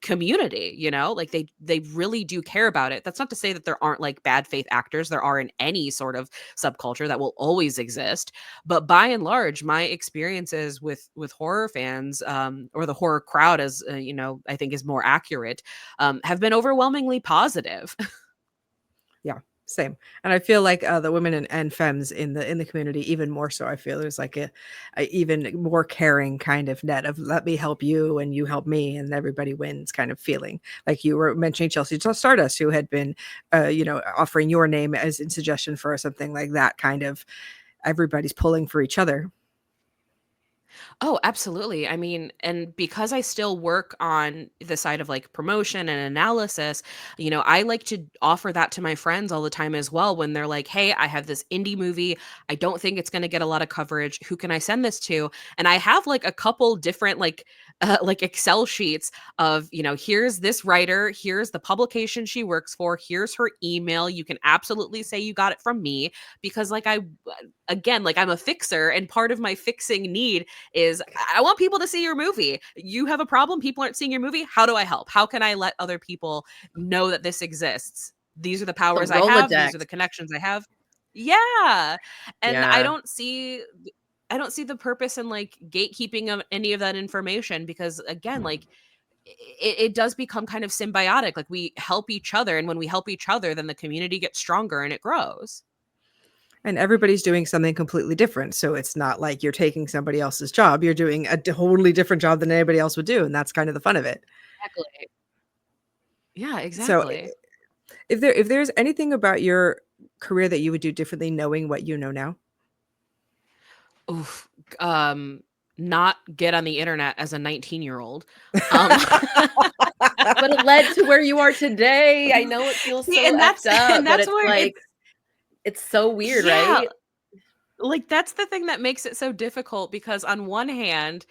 community, like they really do care about it. That's not to say that there aren't like bad faith actors. There are in any sort of subculture, that will always exist. But by and large, my experiences with horror fans, or the horror crowd, as I think is more accurate, have been overwhelmingly positive. Yeah, same. And I feel like the women and femmes in the community even more so. I feel there's like a even more caring kind of net of let me help you and you help me and everybody wins kind of feeling. Like you were mentioning Chelsea Stardust, who had been offering your name as in suggestion for something like that, kind of everybody's pulling for each other. Oh, absolutely. I mean, and because I still work on the side of like promotion and analysis, I like to offer that to my friends all the time as well, when they're like, hey, I have this indie movie. I don't think it's going to get a lot of coverage. Who can I send this to? And I have like a couple different like Excel sheets of, here's this writer, here's the publication she works for, here's her email. You can absolutely say you got it from me, because like I'm a fixer, and part of my fixing need is I want people to see your movie. You have a problem, people aren't seeing your movie. How do I help? How can I let other people know that this exists? These are the powers I have. These Rolodex. are the connections I have. Yeah. And Yeah. I don't see the purpose in like gatekeeping of any of that information, because again, like it does become kind of symbiotic. Like we help each other, and when we help each other, then the community gets stronger and it grows. And everybody's doing something completely different. So it's not like you're taking somebody else's job. You're doing a totally different job than anybody else would do. And that's kind of the fun of it. Exactly. Yeah, So exactly. if there's anything about your career that you would do differently knowing what you know now? Oof. Not get on the internet as a 19-year-old. Um, But it led to where you are today. I know it feels See, so and that's effed up, and but that's it's where like, It's so weird, Yeah, right? like that's the thing that makes it so difficult because on one hand,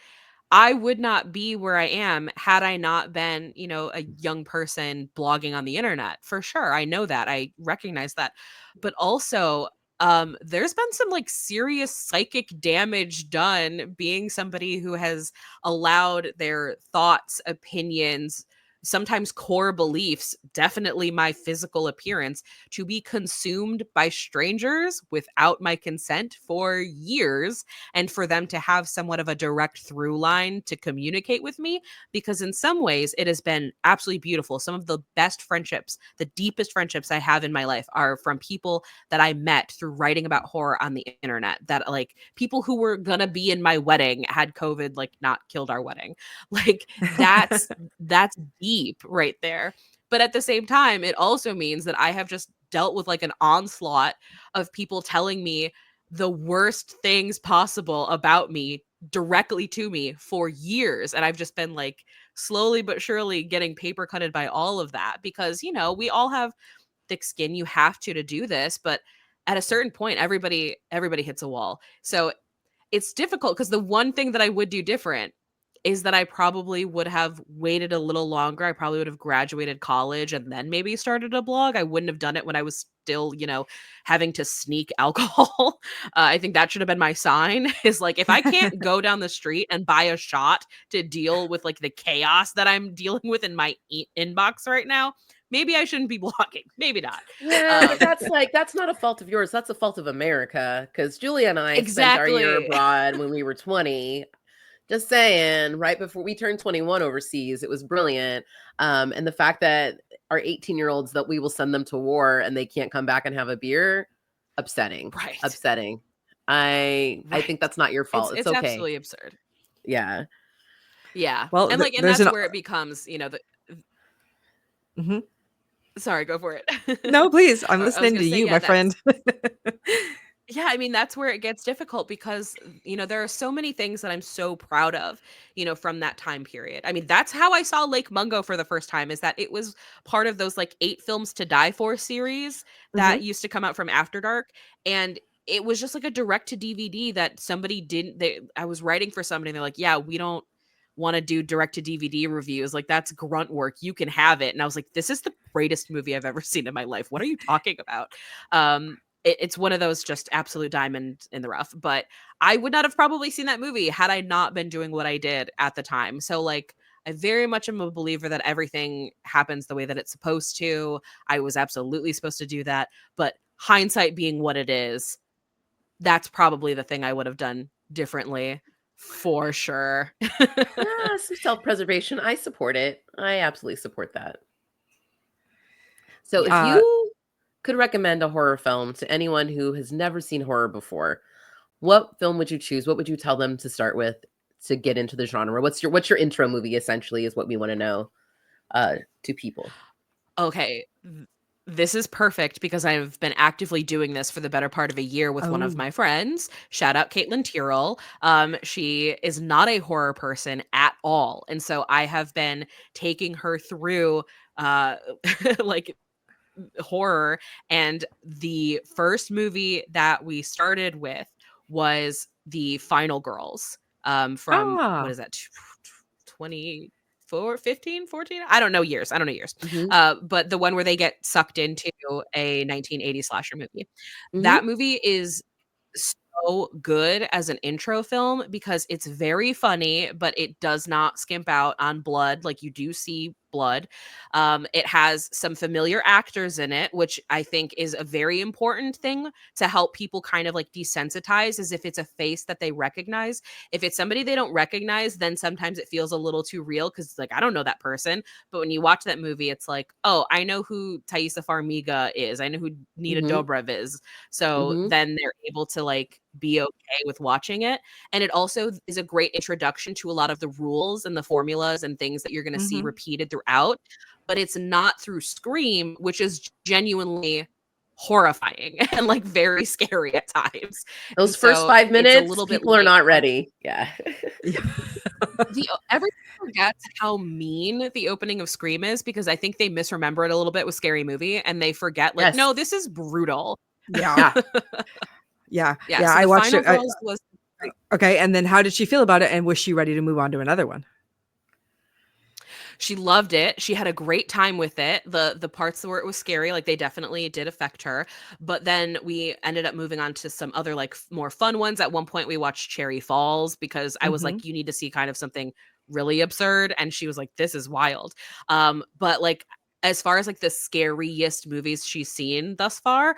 I would not be where I am had I not been, a young person blogging on the internet. For sure. I know that. I recognize that. But also, there's been some like serious psychic damage done being somebody who has allowed their thoughts, opinions, sometimes core beliefs, definitely my physical appearance, to be consumed by strangers without my consent for years, and for them to have somewhat of a direct through line to communicate with me, because in some ways it has been absolutely beautiful. Some of the best friendships, the deepest friendships I have in my life are from people that I met through writing about horror on the internet, that like people who were gonna be in my wedding had COVID like not killed our wedding. Like that's deep right there. But at the same time, it also means that I have just dealt with like an onslaught of people telling me the worst things possible about me directly to me for years. And I've just been like slowly but surely getting paper cutted by all of that because, we all have thick skin. You have to do this. But at a certain point, everybody hits a wall. So it's difficult because the one thing that I would do different is that I probably would have waited a little longer. I probably would have graduated college and then maybe started a blog. I wouldn't have done it when I was still, having to sneak alcohol. I think that should have been my sign is like, if I can't go down the street and buy a shot to deal with like the chaos that I'm dealing with in my inbox right now, maybe I shouldn't be blogging. Maybe not. Yeah, but that's not a fault of yours. That's a fault of America. Because Julia and I spent our year Exactly. abroad when we were 20. Just saying, right before we turned 21 overseas, it was brilliant. And the fact that our 18-year-olds, that we will send them to war and they can't come back and have a beer, upsetting. Right. Upsetting. I think Right. that's not your fault. It's It's okay. absolutely absurd. Yeah. Yeah. Well, And like and there's that's an where it becomes, Mhm. sorry, go for it. No, please. I'm I was listening gonna to say, you, yeah, my friend. I mean, that's where it gets difficult because, there are so many things that I'm so proud of, from that time period. I mean, that's how I saw Lake Mungo for the first time, is that it was part of those like 8 films to die for series that Mhm. used to come out from After Dark. And it was just like a direct to DVD that somebody didn't, I was writing for somebody and they're like, yeah, we don't want to do direct to DVD reviews. Like that's grunt work. You can have it. And I was like, this is the greatest movie I've ever seen in my life. What are you talking about? It's one of those just absolute diamond in the rough. But I would not have probably seen that movie had I not been doing what I did at the time. So like I very much am a believer that everything happens the way that it's supposed to. I was absolutely supposed to do that. But hindsight being what it is, that's probably the thing I would have done differently for sure. Yeah, some self-preservation. I support it. I absolutely support that. So if Yeah. you could recommend a horror film to anyone who has never seen horror before, what film would you choose? What would you tell them to start with to get into the genre? What's your intro movie essentially is what we want to know to people. Okay. This is perfect because I've been actively doing this for the better part of a year with one of Oh. my friends. Shout out Caitlin Tyrrell. She is not a horror person at all. And so I have been taking her through uh like horror. And the first movie that we started with was The Final Girls, from what Ah. is that, 24, 15, 14? I don't know years. Mhm. But the one where they get sucked into a 1980s slasher movie. Mhm. That movie is so good as an intro film because it's very funny, but it does not skimp out on blood. Like you do see blood. It has some familiar actors in it, which I think is a very important thing to help people kind of like desensitize, as if it's a face that they recognize. If it's somebody they don't recognize, then sometimes it feels a little too real because it's like, I don't know that person. But when you watch that movie, it's like, oh, I know who Thaisa Farmiga is. I know who Nina Mhm. Dobrev is. So Mhm. then they're able to like be okay with watching it. And it also is a great introduction to a lot of the rules and the formulas and things that you're going to see Mhm. repeated throughout. But it's not through Scream, which is genuinely horrifying and like very scary at times. And Those first so 5 it's a minutes, little bit people are not lighthearted. ready. Yeah. Yeah. Everyone forgets how mean the opening of Scream is because I think they misremember it a little bit with Scary Movie and they forget like, Yes. no, this is brutal. Yeah. Yeah. Yeah, so I the watched Final it. Girls was great. Okay. And then how did she feel about it? And was she ready to move on to another one? She loved it. She had a great time with it. The parts where it was scary, like they definitely did affect her. But then we ended up moving on to some other like more fun ones. At one point we watched Cherry Falls because I was like, you need to see kind of something really absurd. And she was like, this is wild. But like as far as like the scariest movies she's seen thus far,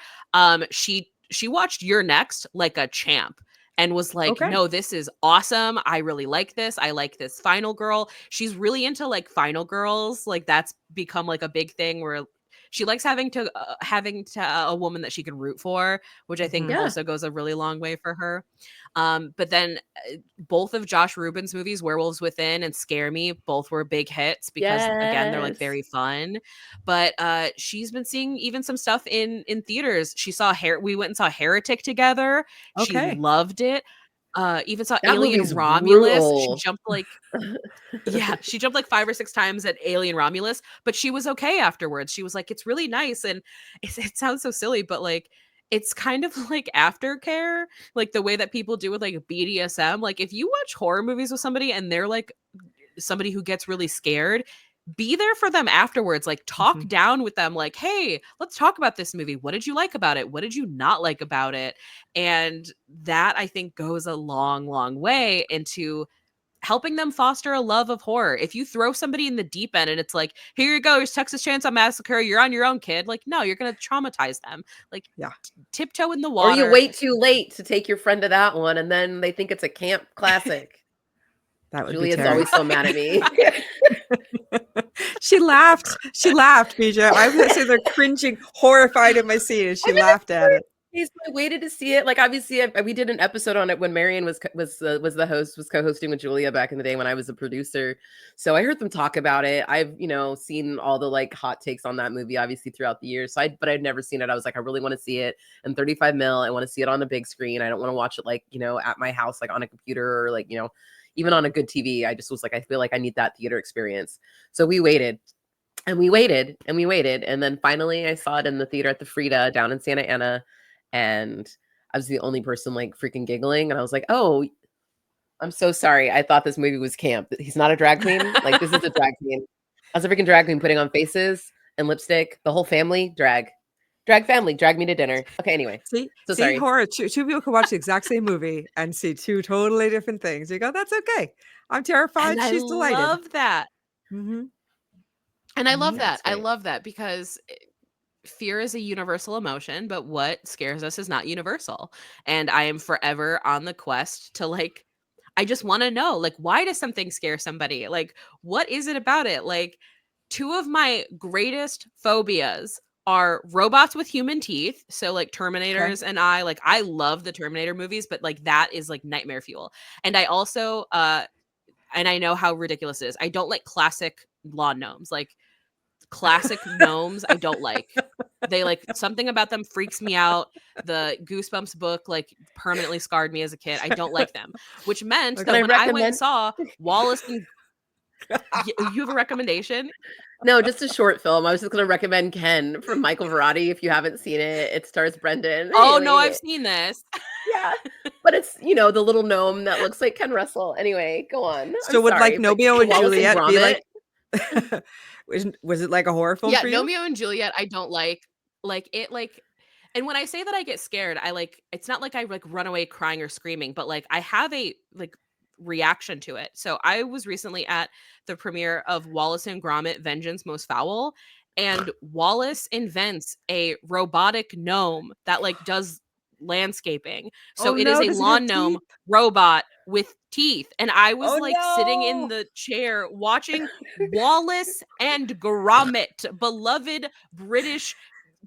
she watched You're Next like a champ and was like, Okay. no, this is awesome. I really like this. I like this Final Girl. She's really into like Final Girls. Like that's become like a big thing where she likes having to a woman that she can root for, which I think Mhm. Yeah. also goes a really long way for her. But then both of Josh Rubin's movies, Werewolves Within and Scare Me, both were big hits because again, they're like Yes. very fun. But she's been seeing even some stuff in theaters. She saw we went and saw Heretic together. She Okay. loved it. Even saw That Alien movie's Romulus. brutal. She jumped like 5 or 6 times at Alien Romulus, but she was okay afterwards. She was like, it's really nice. And it sounds so silly, but like, it's kind of like aftercare, like the way that people do with like BDSM. Like if you watch horror movies with somebody and they're like somebody who gets really scared, be there for them afterwards. Like talk Mhm. down with them like, hey, let's talk about this movie. What did you like about it? What did you not like about it? And that I think goes a long, long way into helping them foster a love of horror. If you throw somebody in the deep end and it's like, here you go, here's Texas Chainsaw Massacre, you're on your own, kid. Like, no, you're going to traumatize them. Like, Yeah. tiptoe in the Or you water. wait too late to take your friend to that one, and then they think it's a camp classic. That would be Julia's Teri. always so mad at me. She laughed. She laughed, BJ. I was sitting there cringing, horrified in my seat, and she laughed at it. I waited to see it. Like obviously, we did an episode on it when Marion was the host, was co-hosting with Julia back in the day when I was a producer. So I heard them talk about it. I've seen all the like hot takes on that movie, obviously throughout the years. But I'd never seen it. I was like, I really want to see it in 35 mil. I want to see it on a big screen. I don't want to watch it like at my house, like on a computer or like even on a good TV. I just was like, I feel like I need that theater experience. So we waited. And we waited and we waited. And then finally I saw it in the theater at the Frida down in Santa Ana. And I was the only person like freaking giggling. And I was like, oh, I'm so sorry. I thought this movie was camp. He's not a drag queen. Like this is a drag queen. I was a freaking drag queen putting on faces and lipstick. The whole family, drag family, drag me to dinner. Okay, anyway. See, Sorry. horror. Two people can watch the exact same movie and see two totally different things. You go, that's okay. I'm terrified. And She's delighted. I love that. Mm-hmm. And I love that. That's I great. love that because fear is a universal emotion, but what scares us is not universal. And I am forever on the quest to like, I just want to know, like, why does something scare somebody? Like, what is it about it? Like, two of my greatest phobias are robots with human teeth. So like Terminators and I love the Terminator movies, but like that is like nightmare fuel. And I also, and I know how ridiculous it is, I don't like classic lawn gnomes. Like classic gnomes, I don't like. They like something about them freaks me out. The Goosebumps book like permanently scarred me as a kid. I don't like them, which meant that when I went and saw Wallace and you have a recommendation? No, just a short film. I was just going to recommend Ken from Michael Verratti. If you haven't seen it, it stars Brendan. Oh no, I've seen this. Yeah, but it's the little gnome that looks like Ken Russell. Anyway, go on. So would like Romeo and Juliet be like? Was it like a horror film for you? Romeo and Juliet, I don't like it like, and when I say that I get scared, I like, it's not like I like run away crying or screaming, but like I have a like reaction to it. So I was recently at the premiere of Wallace and Gromit: Vengeance Most Foul, and Wallace invents a robotic gnome that like does landscaping. So it is a lawn gnome robot with teeth. And I was sitting in the chair watching Wallace and Gromit, beloved British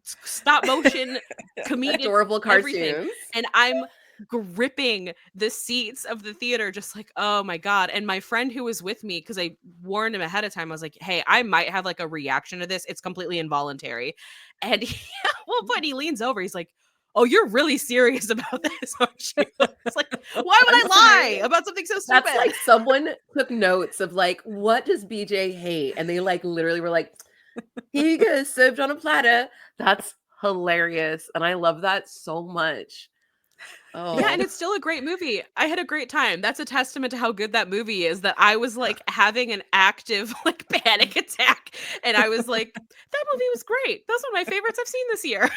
stop motion comedic adorable cartoons. Everything. And I'm gripping the seats of the theater just like, oh my god. And my friend who was with me, because I warned him ahead of time, I was like, hey, I might have like a reaction to this. It's completely involuntary. And at one point he leans over, he's like, oh, you're really serious about this, aren't you? It's like, why would I lie about something so stupid? That's like someone took notes of like, what does BJ hate? And they like literally were like, here you go, served on a platter. That's hilarious. And I love that so much. Yeah, and Oh, it's still a great movie. I had a great time. That's a testament to how good that movie is, that I was like having an active like panic attack. And I was like, that movie was great. That's one of my favorites I've seen this year.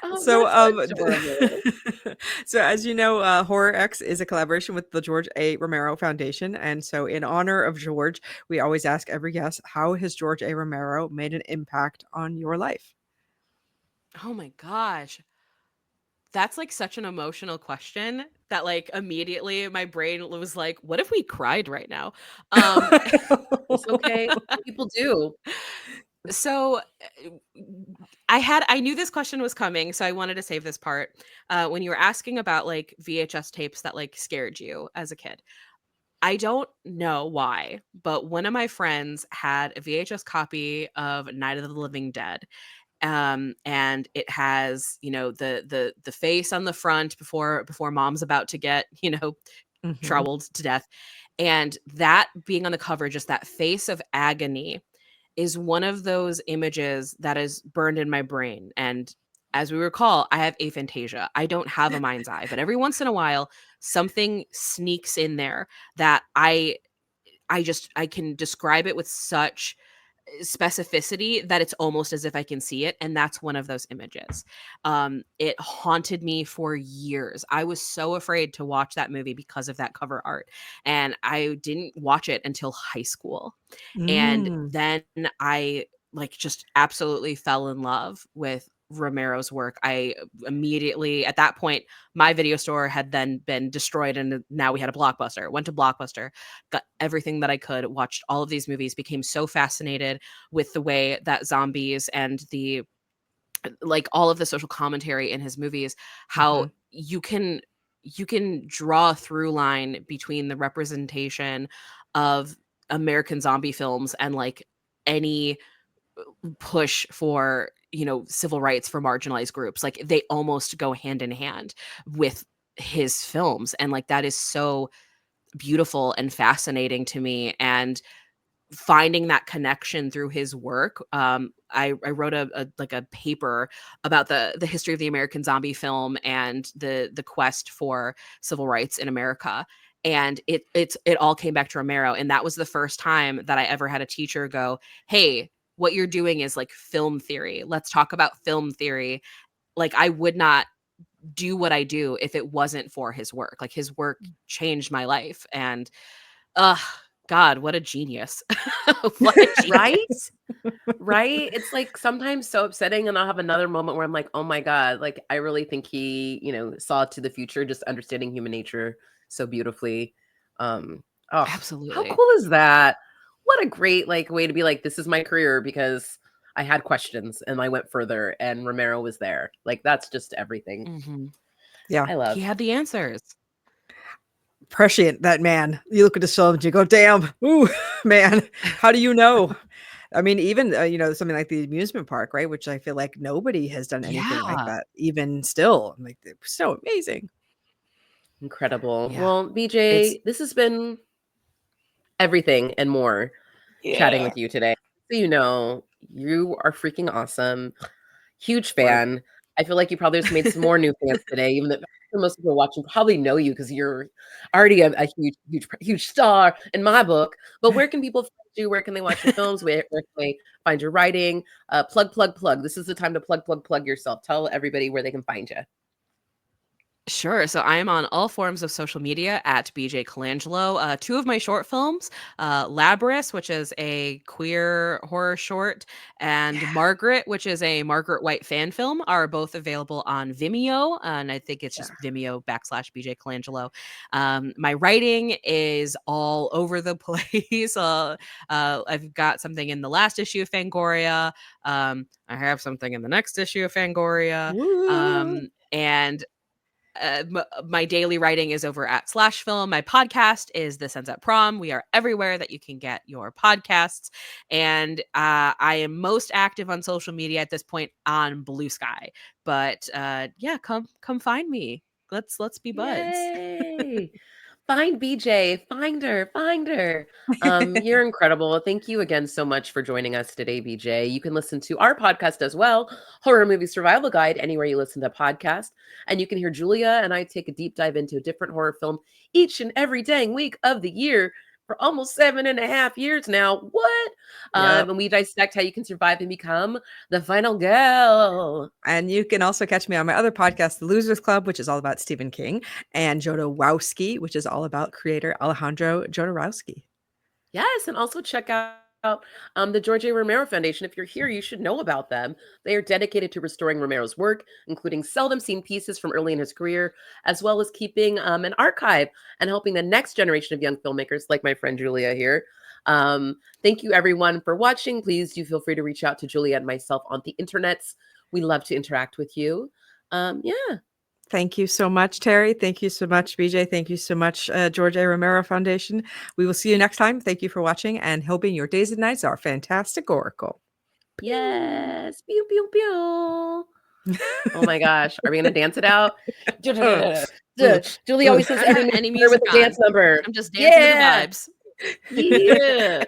oh, So, that's adorable. so as you know, Horror X is a collaboration with the George A. Romero Foundation, and so in honor of George, we always ask every guest, how has George A. Romero made an impact on your life? Oh my gosh. That's like such an emotional question that like immediately my brain was like, what if we cried right now? Um It's okay. People do. so I knew this question was coming, so I wanted to save this part. When you were asking about like VHS tapes that like scared you as a kid. I don't know why, but one of my friends had a VHS copy of Night of the Living Dead. And it has, you know, the face on the front before mom's about to get, you know, Mhm. troubled to death. And that being on the cover, just that face of agony is one of those images that is burned in my brain. And as we recall, I have aphantasia. I don't have a mind's eye, but every once in a while, something sneaks in there that I can describe it with such specificity that it's almost as if I can see it, and that's one of those images. It haunted me for years. I was so afraid to watch that movie because of that cover art, and I didn't watch it until high school. And Mm. then I like just absolutely fell in love with Romero's work. I immediately, at that point, my video store had then been destroyed, and now we had a Blockbuster. Went to Blockbuster, got everything that I could, watched all of these movies, became so fascinated with the way that zombies and the like all of the social commentary in his movies, how Mhm. you can draw a through line between the representation of American zombie films and like any push for, you know, civil rights for marginalized groups. Like they almost go hand in hand with his films, and like that is so beautiful and fascinating to me. And finding that connection through his work, I wrote a like a paper about the history of the American zombie film and the quest for civil rights in America. And it all came back to Romero, and that was the first time that I ever had a teacher go, hey, what you're doing is like film theory, let's talk about film theory. Like I would not do what I do if it wasn't for his work. Like his work changed my life. And uh God, what a genius. What a Right? genius. Right? It's like sometimes so upsetting, and I'll have another moment where I'm like, "Oh my god, like I really think he, saw to the future, just understanding human nature so beautifully." Um, oh, how Absolutely. cool is that? What a great like way to be like, this is my career because I had questions and I went further and Romero was there. Like that's just everything. Mhm. Yeah. I He love. had the answers. Prescient, that man. You look at his films, you go, damn, ooh, man, how do you know? I mean, even, something like the amusement park, right? Which I feel like nobody has done anything like Yeah. that, even still. I'm like, they're so amazing. Incredible. Yeah. Well, It's BJ, this has been everything and more chatting Yeah. with you today. So you know, you are freaking awesome. Huge Word. fan. I feel like you probably just made some more new fans today, even though most people watching probably know you because you're already a huge, huge, huge star in my book. But where can people find you? Where can they watch your films? Where can they find your writing? Plug, plug, plug. This is the time to plug, plug, plug yourself. Tell everybody where they can find you. Sure. So I am on all forms of social media at BJ Colangelo. Two of my short films, Labyrinth, which is a queer horror short, and Yeah. Margaret, which is a Margaret White fan film, are both available on Vimeo. And I think it's Yeah. just Vimeo / BJ Colangelo. My writing is all over the place. I've got something in the last issue of Fangoria. I have something in the next issue of Fangoria. Woo. And my daily writing is over at Slash Film. My podcast is This Ends at Prom. We are everywhere that you can get your podcasts, and I am most active on social media at this point on Blue Sky. But yeah, come find me. Let's be buds. Yay! Find BJ, find her. You're incredible. Thank you again so much for joining us today, BJ. You can listen to our podcast as well, Horror Movie Survival Guide, anywhere you listen to podcasts. And you can hear Julia and I take a deep dive into a different horror film each and every dang week of the year for almost 7.5 years now. What? Yep. And we dissect how you can survive and become the final girl. And you can also catch me on my other podcast, The Losers Club, which is all about Stephen King, and Jodorowsky, which is all about creator Alejandro Jodorowsky. Yes, and also check out the George A. Romero Foundation. If you're here, you should know about them. They are dedicated to restoring Romero's work, including seldom seen pieces from early in his career, as well as keeping an archive and helping the next generation of young filmmakers, like my friend Julia here. Thank you, everyone, for watching. Please do feel free to reach out to Julia and myself on the internets. We love to interact with you. Yeah. Thank you so much, Teri. Thank you so much, BJ. Thank you so much, George A. Romero Foundation. We will see you next time. Thank you for watching and hoping your days and nights are fantastic oracle. Yes. Pew, pew, pew. Oh my gosh. Are we going to dance it out? Julie always says I don't every have any movie with music a dance on. number. I'm just dancing Yeah. to the vibes. Yeah.